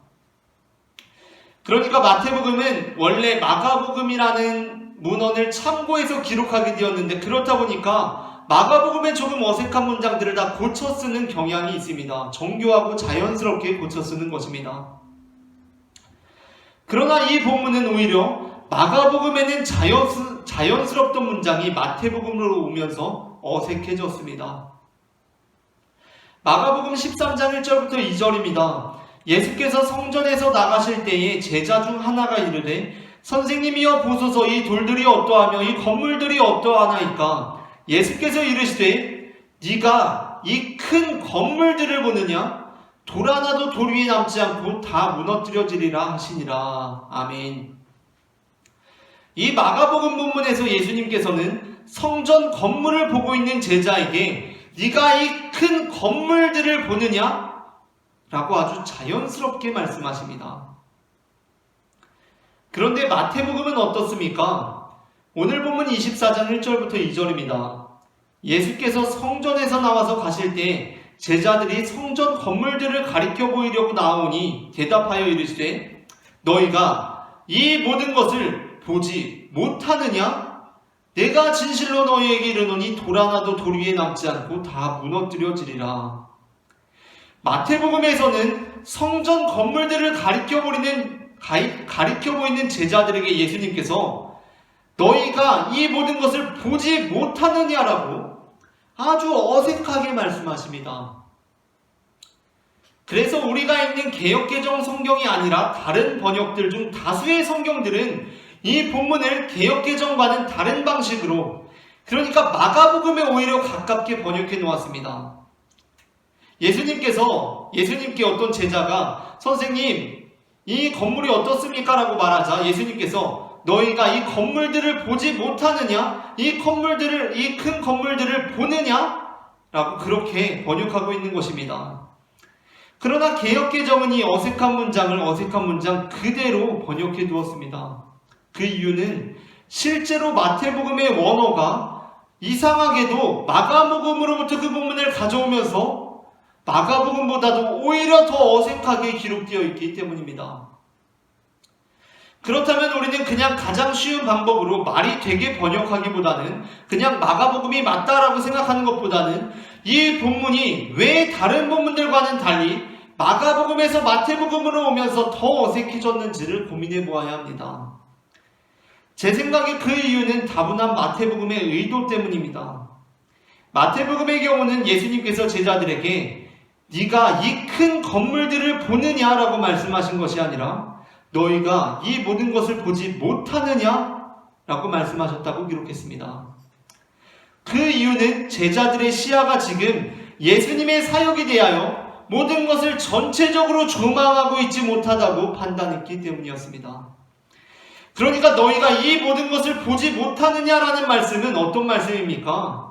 그러니까 마태복음은 원래 마가복음이라는 문헌을 참고해서 기록하게 되었는데 그렇다 보니까 마가복음에 조금 어색한 문장들을 다 고쳐 쓰는 경향이 있습니다. 정교하고 자연스럽게 고쳐 쓰는 것입니다. 그러나 이 본문은 오히려 마가복음에는 자연스럽던 문장이 마태복음으로 오면서 어색해졌습니다. 마가복음 13장 1절부터 2절입니다. 예수께서 성전에서 나가실 때에 제자 중 하나가 이르되 선생님이여 보소서 이 돌들이 어떠하며 이 건물들이 어떠하나이까. 예수께서 이르시되 네가 이 큰 건물들을 보느냐? 돌 하나도 돌 위에 남지 않고 다 무너뜨려지리라 하시니라. 아멘. 이 마가복음 본문에서 예수님께서는 성전 건물을 보고 있는 제자에게 네가 이 큰 건물들을 보느냐? 라고 아주 자연스럽게 말씀하십니다. 그런데 마태복음은 어떻습니까? 오늘 본문 24장 1절부터 2절입니다. 예수께서 성전에서 나와서 가실 때 제자들이 성전 건물들을 가리켜 보이려고 나오니 대답하여 이르시되 너희가 이 모든 것을 보지 못하느냐? 내가 진실로 너희에게 이르노니 돌 하나도 돌 위에 남지 않고 다 무너뜨려지리라. 마태복음에서는 성전 건물들을 가리켜 보이는 제자들에게 예수님께서 너희가 이 모든 것을 보지 못하느냐라고 아주 어색하게 말씀하십니다. 그래서 우리가 읽는 개역개정 성경이 아니라 다른 번역들 중 다수의 성경들은 이 본문을 개역개정과는 다른 방식으로, 그러니까 마가복음에 오히려 가깝게 번역해 놓았습니다. 예수님께 어떤 제자가 선생님 이 건물이 어떻습니까? 라고 말하자 예수님께서 너희가 이 건물들을 보지 못하느냐? 이 큰 건물들을 보느냐? 라고 그렇게 번역하고 있는 것입니다. 그러나 개역개정은 이 어색한 문장 그대로 번역해 두었습니다. 그 이유는 실제로 마태복음의 원어가 이상하게도 마가복음으로부터 그 본문을 가져오면서 마가복음보다도 오히려 더 어색하게 기록되어 있기 때문입니다. 그렇다면 우리는 그냥 가장 쉬운 방법으로 말이 되게 번역하기보다는 그냥 마가복음이 맞다라고 생각하는 것보다는 이 본문이 왜 다른 본문들과는 달리 마가복음에서 마태복음으로 오면서 더 어색해졌는지를 고민해 보아야 합니다. 제 생각에 그 이유는 다분한 마태복음의 의도 때문입니다. 마태복음의 경우는 예수님께서 제자들에게 네가 이 큰 건물들을 보느냐라고 말씀하신 것이 아니라 너희가 이 모든 것을 보지 못하느냐라고 말씀하셨다고 기록했습니다. 그 이유는 제자들의 시야가 지금 예수님의 사역에 대하여 모든 것을 전체적으로 조망하고 있지 못하다고 판단했기 때문이었습니다. 그러니까 너희가 이 모든 것을 보지 못하느냐라는 말씀은 어떤 말씀입니까?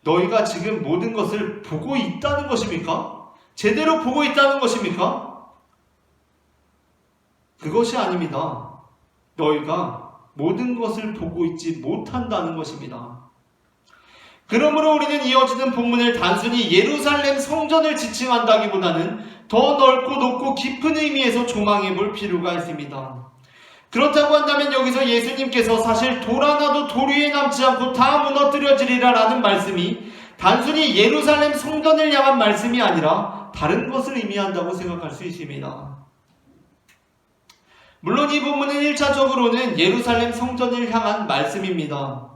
너희가 지금 모든 것을 보고 있다는 것입니까? 제대로 보고 있다는 것입니까? 그것이 아닙니다. 너희가 모든 것을 보고 있지 못한다는 것입니다. 그러므로 우리는 이어지는 본문을 단순히 예루살렘 성전을 지칭한다기보다는 더 넓고 높고 깊은 의미에서 조망해 볼 필요가 있습니다. 그렇다고 한다면 여기서 예수님께서 사실 돌 하나도 돌 위에 남지 않고 다 무너뜨려지리라 라는 말씀이 단순히 예루살렘 성전을 향한 말씀이 아니라 다른 것을 의미한다고 생각할 수 있습니다. 물론 이 본문은 1차적으로는 예루살렘 성전을 향한 말씀입니다.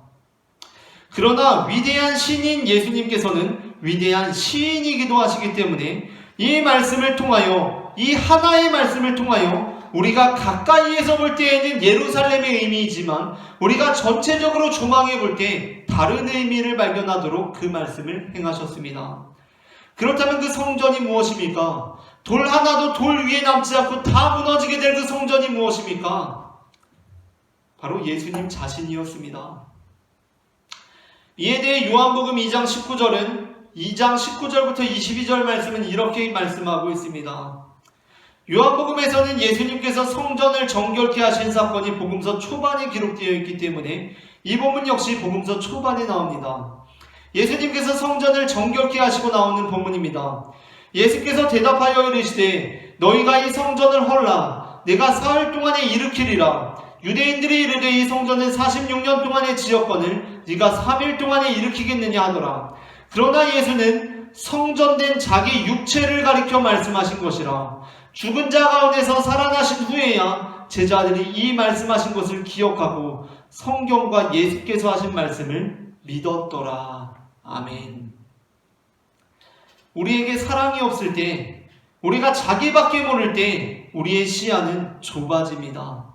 그러나 위대한 신인 예수님께서는 위대한 시인이기도 하시기 때문에 이 말씀을 통하여, 이 하나의 말씀을 통하여 우리가 가까이에서 볼 때에는 예루살렘의 의미이지만 우리가 전체적으로 조망해 볼 때 다른 의미를 발견하도록 그 말씀을 행하셨습니다. 그렇다면 그 성전이 무엇입니까? 돌 하나도 돌 위에 남지 않고 다 무너지게 될 그 성전이 무엇입니까? 바로 예수님 자신이었습니다. 이에 대해 요한복음 2장 19절부터 22절 말씀은 이렇게 말씀하고 있습니다. 요한복음에서는 예수님께서 성전을 정결케 하신 사건이 복음서 초반에 기록되어 있기 때문에 이 본문 역시 복음서 초반에 나옵니다. 예수님께서 성전을 정결케 하시고 나오는 본문입니다. 예수께서 대답하여 이르시되 너희가 이 성전을 헐라 내가 사흘 동안에 일으키리라. 유대인들이 이르되 이 성전은 46년 동안의 지역권을 네가 3일 동안에 일으키겠느냐 하더라. 그러나 예수는 성전된 자기 육체를 가리켜 말씀하신 것이라. 죽은 자 가운데서 살아나신 후에야 제자들이 이 말씀하신 것을 기억하고 성경과 예수께서 하신 말씀을 믿었더라. 아멘. 우리에게 사랑이 없을 때, 우리가 자기밖에 모를 때 우리의 시야는 좁아집니다.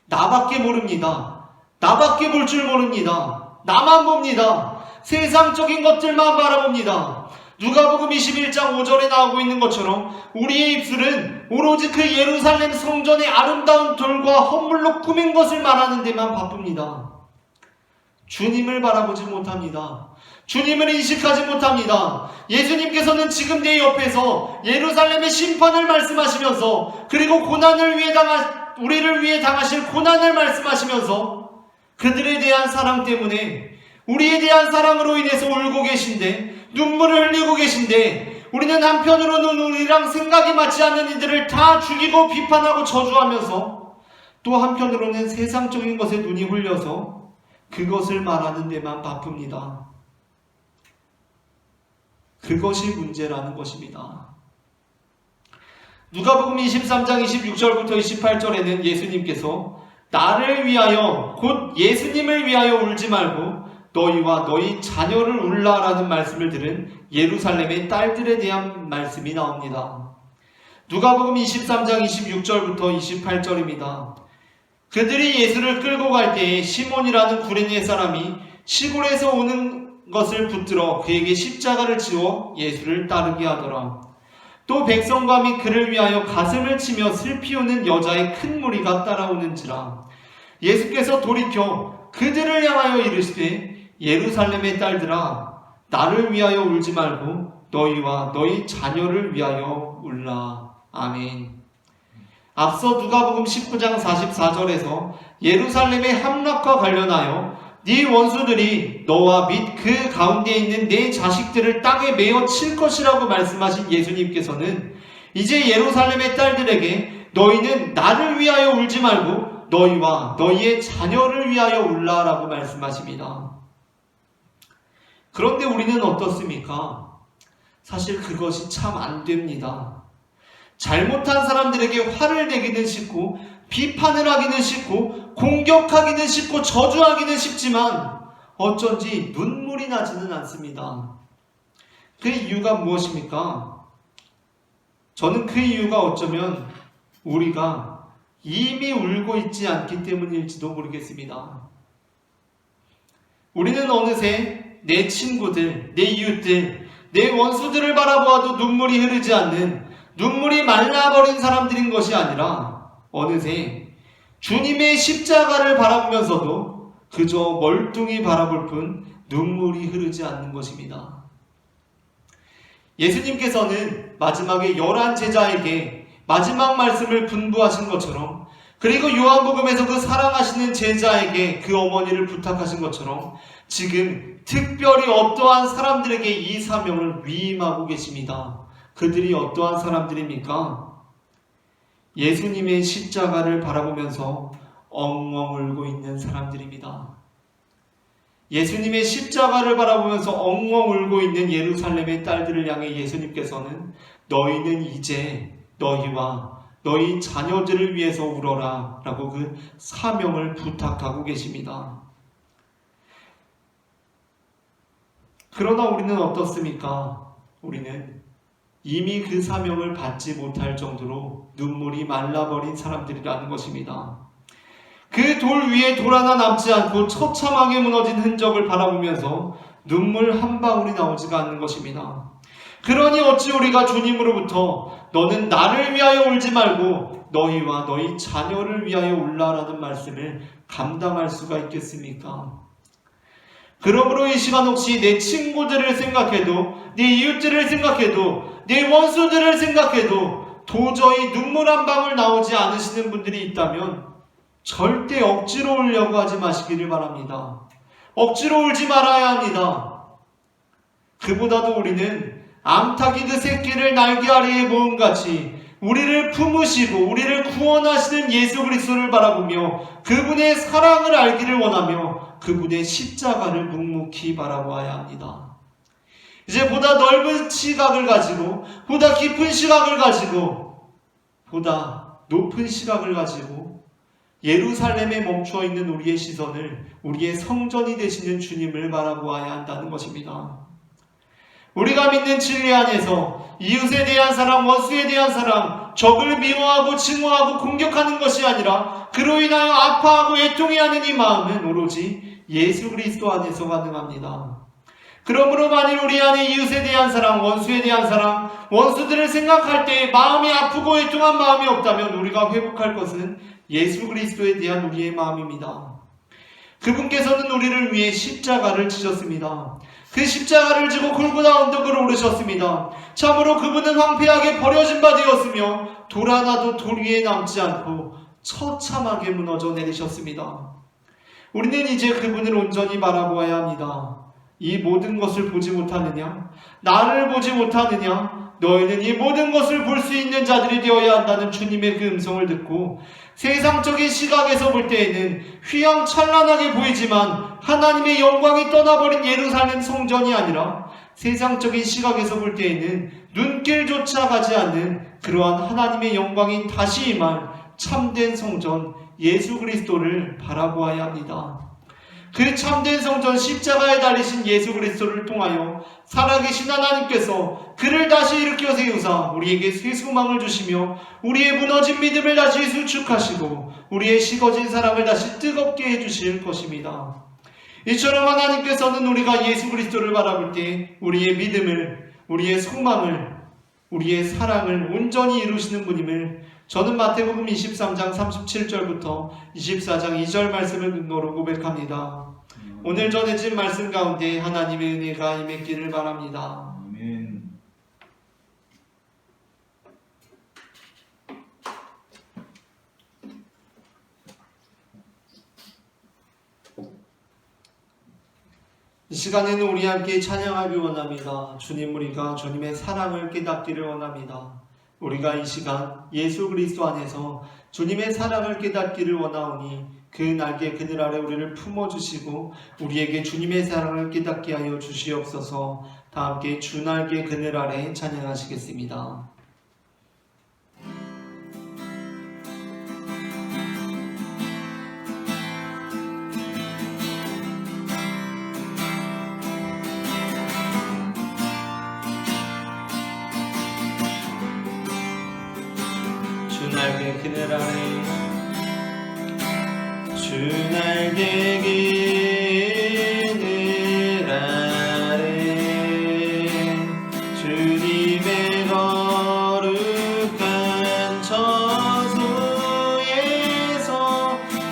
나밖에 모릅니다. 나밖에 볼 줄 모릅니다. 나만 봅니다. 세상적인 것들만 바라봅니다. 누가복음 21장 5절에 나오고 있는 것처럼 우리의 입술은 오로지 그 예루살렘 성전의 아름다운 돌과 헌물로 꾸민 것을 말하는 데만 바쁩니다. 주님을 바라보지 못합니다. 주님을 인식하지 못합니다. 예수님께서는 지금 내 옆에서 예루살렘의 심판을 말씀하시면서, 그리고 우리를 위해 당하실 고난을 말씀하시면서 그들에 대한 사랑 때문에, 우리에 대한 사랑으로 인해서 울고 계신데, 눈물을 흘리고 계신데, 우리는 한편으로는 우리랑 생각이 맞지 않는 이들을 다 죽이고 비판하고 저주하면서, 또 한편으로는 세상적인 것에 눈이 홀려서 그것을 말하는 데만 바쁩니다. 그것이 문제라는 것입니다. 누가복음 23장 26절부터 28절에는 예수님께서 나를 위하여, 곧 예수님을 위하여 울지 말고 너희와 너희 자녀를 울라라는 말씀을 들은 예루살렘의 딸들에 대한 말씀이 나옵니다. 누가복음 23장 26절부터 28절입니다. 그들이 예수를 끌고 갈 때에 시몬이라는 구레네 사람이 시골에서 오는 것을 붙들어 그에게 십자가를 지워 예수를 따르게 하더라. 또 백성과 및 그를 위하여 가슴을 치며 슬피 우는 여자의 큰 무리가 따라오는지라. 예수께서 돌이켜 그들을 향하여 이르시되 예루살렘의 딸들아, 나를 위하여 울지 말고 너희와 너희 자녀를 위하여 울라. 아멘. 앞서 누가복음 19장 44절에서 예루살렘의 함락과 관련하여 네 원수들이 너와 및 그 가운데 있는 네 자식들을 땅에 메어 칠 것이라고 말씀하신 예수님께서는 이제 예루살렘의 딸들에게 너희는 나를 위하여 울지 말고 너희와 너희의 자녀를 위하여 울라라고 말씀하십니다. 그런데 우리는 어떻습니까? 사실 그것이 참 안 됩니다. 잘못한 사람들에게 화를 내기는 쉽고, 비판을 하기는 쉽고, 공격하기는 쉽고, 저주하기는 쉽지만 어쩐지 눈물이 나지는 않습니다. 그 이유가 무엇입니까? 저는 그 이유가 어쩌면 우리가 이미 울고 있지 않기 때문일지도 모르겠습니다. 우리는 어느새 내 친구들, 내 이웃들, 내 원수들을 바라보아도 눈물이 흐르지 않는, 눈물이 말라버린 사람들인 것이 아니라 어느새 주님의 십자가를 바라보면서도 그저 멀뚱히 바라볼 뿐 눈물이 흐르지 않는 것입니다. 예수님께서는 마지막에 11 제자에게 마지막 말씀을 분부하신 것처럼, 그리고 요한복음에서 그 사랑하시는 제자에게 그 어머니를 부탁하신 것처럼 지금 특별히 어떠한 사람들에게 이 사명을 위임하고 계십니다. 그들이 어떠한 사람들입니까? 예수님의 십자가를 바라보면서 엉엉 울고 있는 사람들입니다. 예수님의 십자가를 바라보면서 엉엉 울고 있는 예루살렘의 딸들을 향해 예수님께서는 너희는 이제 너희와 너희 자녀들을 위해서 울어라 라고 그 사명을 부탁하고 계십니다. 그러나 우리는 어떻습니까? 우리는 이미 그 사명을 받지 못할 정도로 눈물이 말라버린 사람들이라는 것입니다. 그 돌 위에 돌 하나 남지 않고 처참하게 무너진 흔적을 바라보면서 눈물 한 방울이 나오지가 않는 것입니다. 그러니 어찌 우리가 주님으로부터 너는 나를 위하여 울지 말고 너희와 너희 자녀를 위하여 울라라는 말씀을 감당할 수가 있겠습니까? 그러므로 이 시간 혹시 내 친구들을 생각해도, 내 이웃들을 생각해도, 내 원수들을 생각해도 도저히 눈물 한 방울 나오지 않으시는 분들이 있다면 절대 억지로 울려고 하지 마시기를 바랍니다. 억지로 울지 말아야 합니다. 그보다도 우리는 암탉이 그 새끼를 날개 아래에 모음같이 우리를 품으시고 우리를 구원하시는 예수 그리스도를 바라보며 그분의 사랑을 알기를 원하며 그분의 십자가를 묵묵히 바라보아야 합니다. 이제 보다 넓은 시각을 가지고 보다 깊은 시각을 가지고 보다 높은 시각을 가지고 예루살렘에 멈추어 있는 우리의 시선을 우리의 성전이 되시는 주님을 바라보아야 한다는 것입니다. 우리가 믿는 진리 안에서 이웃에 대한 사랑, 원수에 대한 사랑, 적을 미워하고 증오하고 공격하는 것이 아니라 그로 인하여 아파하고 애통해하는 이 마음은 오로지 예수 그리스도 안에서 가능합니다. 그러므로 만일 우리 안에 이웃에 대한 사랑, 원수에 대한 사랑, 원수들을 생각할 때 마음이 아프고 애통한 마음이 없다면 우리가 회복할 것은 예수 그리스도에 대한 우리의 마음입니다. 그분께서는 우리를 위해 십자가를 지셨습니다. 그 십자가를 지고 골고다 언덕으로 오르셨습니다. 참으로 그분은 황폐하게 버려진 바 되었으며 돌 하나도 돌 위에 남지 않고 처참하게 무너져 내리셨습니다. 우리는 이제 그분을 온전히 바라보아야 합니다. 이 모든 것을 보지 못하느냐? 나를 보지 못하느냐? 너희는 이 모든 것을 볼 수 있는 자들이 되어야 한다는 주님의 그 음성을 듣고 세상적인 시각에서 볼 때에는 휘황찬란하게 보이지만 하나님의 영광이 떠나버린 예루살렘 성전이 아니라 세상적인 시각에서 볼 때에는 눈길조차 가지 않는 그러한 하나님의 영광이 다시 임할 참된 성전 예수 그리스도를 바라보아야 합니다. 그 참된 성전 십자가에 달리신 예수 그리스도를 통하여 살아계신 하나님께서 그를 다시 일으켜 세우사 우리에게 새 소망을 주시며 우리의 무너진 믿음을 다시 수축하시고 우리의 식어진 사랑을 다시 뜨겁게 해주실 것입니다. 이처럼 하나님께서는 우리가 예수 그리스도를 바라볼 때 우리의 믿음을, 우리의 소망을, 우리의 사랑을 온전히 이루시는 분임을 저는 마태복음 23장 37절부터 24장 2절 말씀을 근거로 고백합니다. 오늘 전해진 말씀 가운데 하나님의 은혜가 임했기를 바랍니다. 아멘. 이 시간에는 우리 함께 찬양하기 원합니다. 주님, 우리가 주님의 사랑을 깨닫기를 원합니다. 우리가 이 시간 예수 그리스도 안에서 주님의 사랑을 깨닫기를 원하오니 그 날개 그늘 아래 우리를 품어주시고 우리에게 주님의 사랑을 깨닫게 하여 주시옵소서. 다 함께 주 날개 그늘 아래 찬양하시겠습니다. 주 날개 그늘 아래 주 날개 그늘 아래 주님의 거룩한 처소에서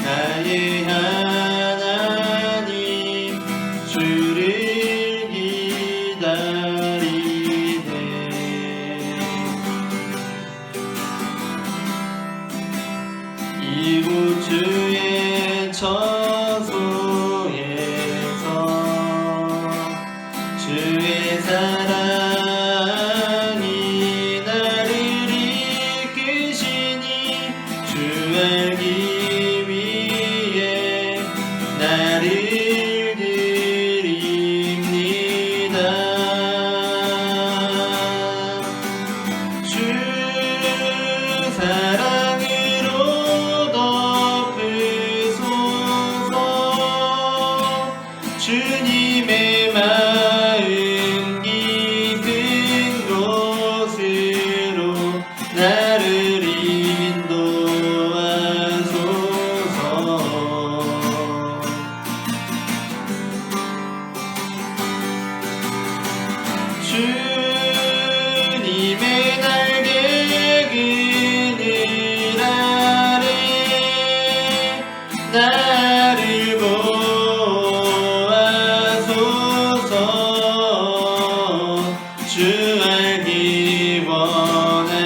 나의 하나님 주를 기다리네. 이곳 주의 처소에서 주의 사랑이 나를 이끄시니 주 알기 위해 나를 드립니다. 주 사랑으로 덮으소서. 주님의 마음 깊은 곳으로 나를 인도하소서. 주님의 날개 그늘 아래 나를 보아소서. 주 알기 원합니다.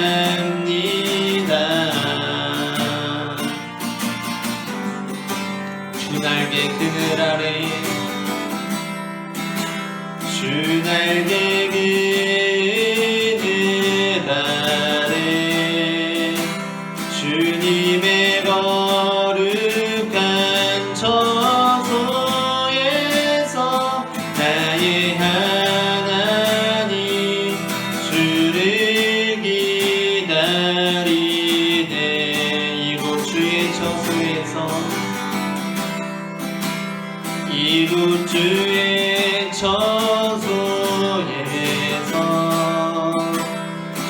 주 날개 그늘 아래 주 날개 그늘 아래 주의 처소에서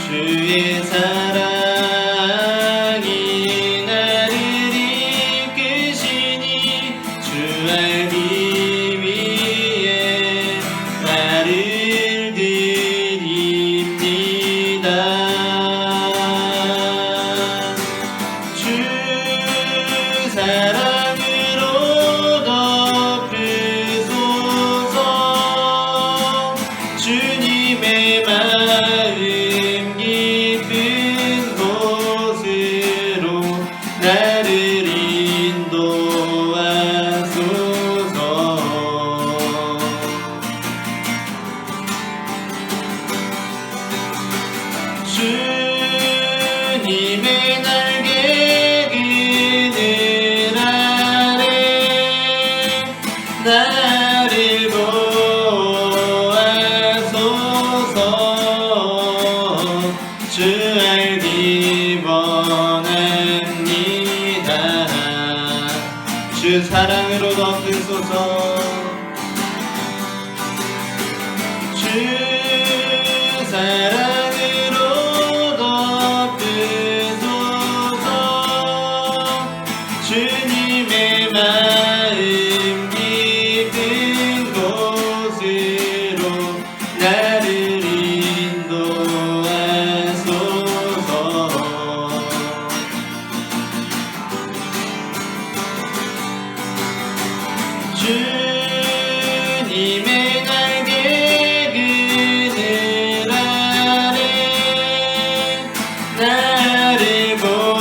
주의 사랑이 나를 이끄시니 주 알기 위해 나를 드립니다. 주 사랑으로 덮으소서. 주님의 마음 깊은 곳으로 나를 인도하소서. 주님의 날개 그늘 아래 나를 보아소서. 주 알기 원합니다. 주 사랑으로 덮으소서. 주 사랑으로 덮으소서. 주님의 마음 깊은 곳으로 나를 인도하소서. 주님의 날개 그늘 아래 나를 보아소서.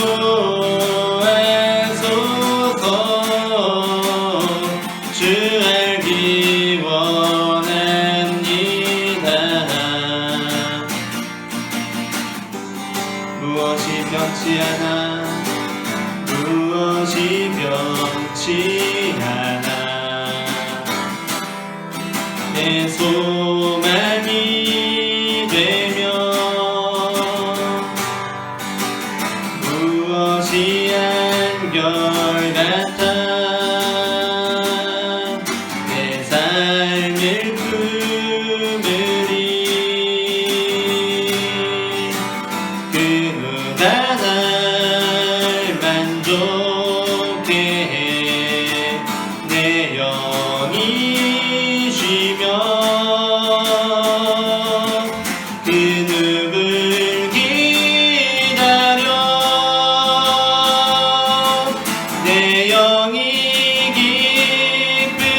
주 알기 원합니다. 무엇이 변치 않아 무엇이 변치 않아 내 소망이 되며 무엇이 한결같아 내 삶을 품으리. 그 누가 날 만족해 내 영이 쉬며 그 누굴 기다려 내 영이 기쁘리.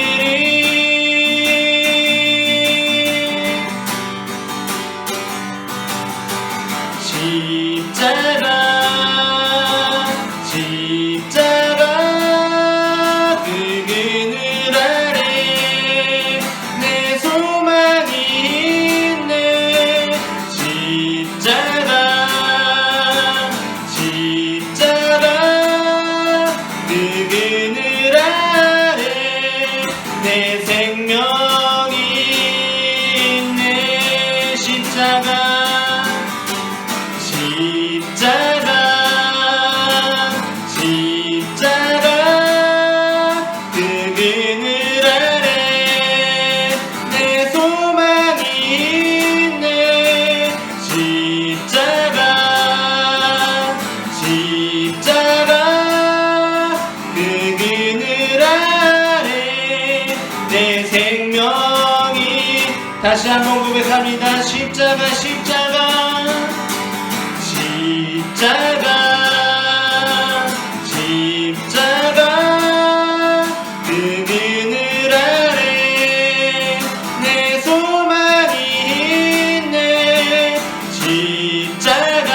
십자가 그 그늘 아래 내 소망이 있네. 십자가 그 그늘 아래 내 생명이 있네. 십자가 그 그늘 아래 내 소망이 있네. 십자가 그 그늘 아래 내 생명이. 다시 한번 고백합니다. 십자가 그 그늘 아래 내 소망이 있네. 십자가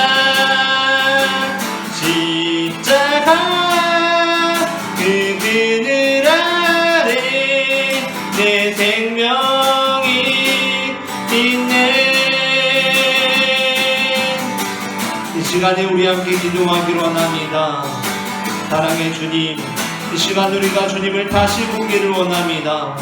그 그늘 아래 내 생명이 있네. 이 시간에 우리 함께 기도하기로 원합니다. 사랑의 주님, 이 시간 우리가 주님을 다시 보기를 원합니다.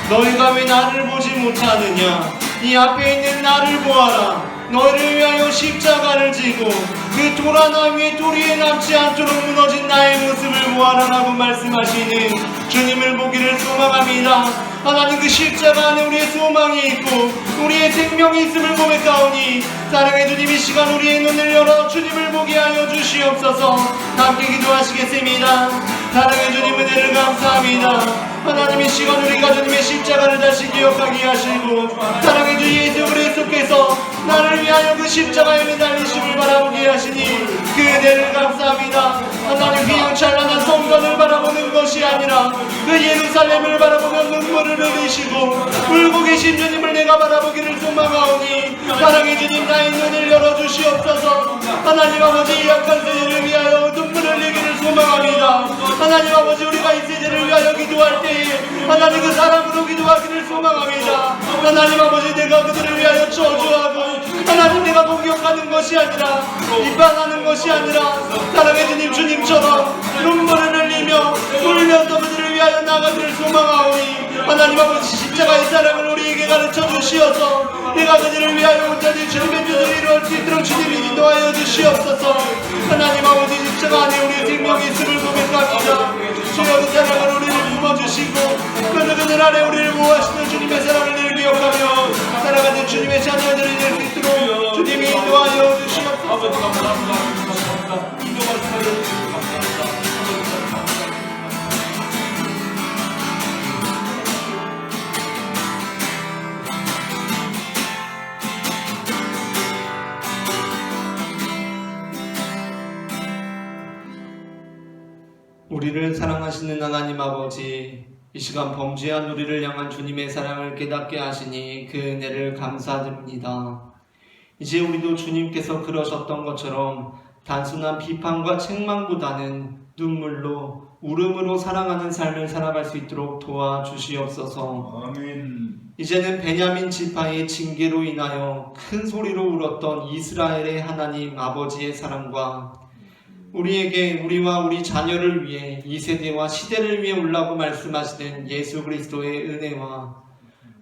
너희가 왜 나를 보지 못하느냐? 이 앞에 있는 나를 보아라. 너희를 위하여 십자가를 지고 그 돌 하나 위에 돌 위에 남지 않도록 무너진 나의 모습을 보아라라고 말씀하시는 주님을 보기를 소망합니다. 하나님, 그 십자가 안에 우리의 소망이 있고 우리의 생명이 있음을 고백하오니 사랑의 주님, 이 시간 우리의 눈을 열어 주님을 보게 하여 주시옵소서. 함께 기도하시겠습니다. 사랑의 주님, 은혜를 감사합니다. 하나님, 이 시간 우리가 주님의 십자가를 다시 기억하게 하시고 사랑의 주 예수 그리스도께서 나를 위하여 그 십자가에 매달리심을 바라보게 하시니 그 은혜를 감사합니다. 하나님, 그냥 찬란한 성전을 바라보는 것이 아니라 그 예루살렘을 바라보며 눈물을 흘리시고 울고 계신 주님을 내가 바라보기를 소망하오니 사랑의 주님, 나의 눈을 열어주시옵소서. 하나님 아버지, 이 약한 세대를 위하여 눈물 흘리기를 소망합니다. 하나님 아버지, 우리가 이 세대를 위하여 기도할 때에 하나님 그 사랑으로 기도하기를 소망합니다. 하나님 아버지, 내가 그들을 위하여 저주하고 하나님 내가 공격하는 것이 아니라 비판하는 것이 아니라 사랑의 주님, 주님처럼 눈물을 흘리며 울면서 그들을 위하여 나가기를 소망하오니 하나님 아버지, 십자가의 사랑을 우리에게 가르쳐 주시어서 내가 그들을 위하여 온전히 주님의 뜻을 이루어질 수 있도록 주님이 인도하여 주시옵소서. 하나님 아버지, 십자가 안에 우리의 생명이 있음을 고백합니다. 주여, 그 사랑을 우리를 품어주시고 그들 안에 우리를 보호하시는 주님의 사랑을 늘 기억하며 살아가는 주님의 자녀들이 될 수 있도록 주님이 인도하여 주시옵소서. 아버지 감사합니다. 인도하시는 감사합니다. 우리를 사랑하시는 하나님 아버지, 이 시간 범죄한 우리를 향한 주님의 사랑을 깨닫게 하시니 그 은혜를 감사드립니다. 이제 우리도 주님께서 그러셨던 것처럼 단순한 비판과 책망보다는 눈물로 울음으로 사랑하는 삶을 살아갈 수 있도록 도와주시옵소서. 아멘. 이제는 베냐민 지파의 징계로 인하여 큰 소리로 울었던 이스라엘의 하나님 아버지의 사랑과 우리에게, 우리와 우리 자녀를 위해 이 세대와 시대를 위해 울라고 말씀하시는 예수 그리스도의 은혜와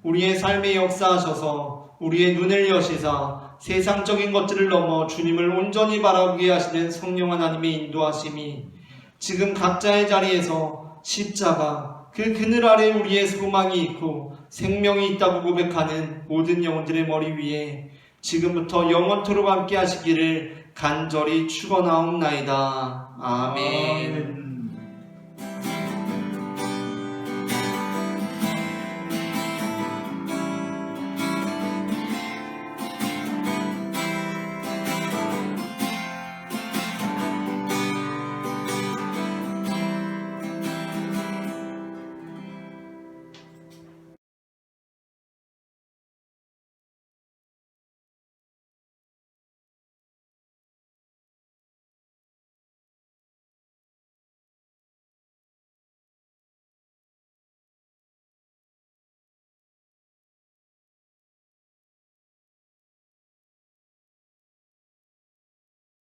우리의 삶에 역사하셔서 우리의 눈을 여시사 세상적인 것들을 넘어 주님을 온전히 바라보게 하시는 성령 하나님의 인도하심이 지금 각자의 자리에서 십자가, 그 그늘 아래 우리의 소망이 있고 생명이 있다고 고백하는 모든 영혼들의 머리 위에 지금부터 영원토록 함께 하시기를 간절히 축원하옵나이다. 아멘.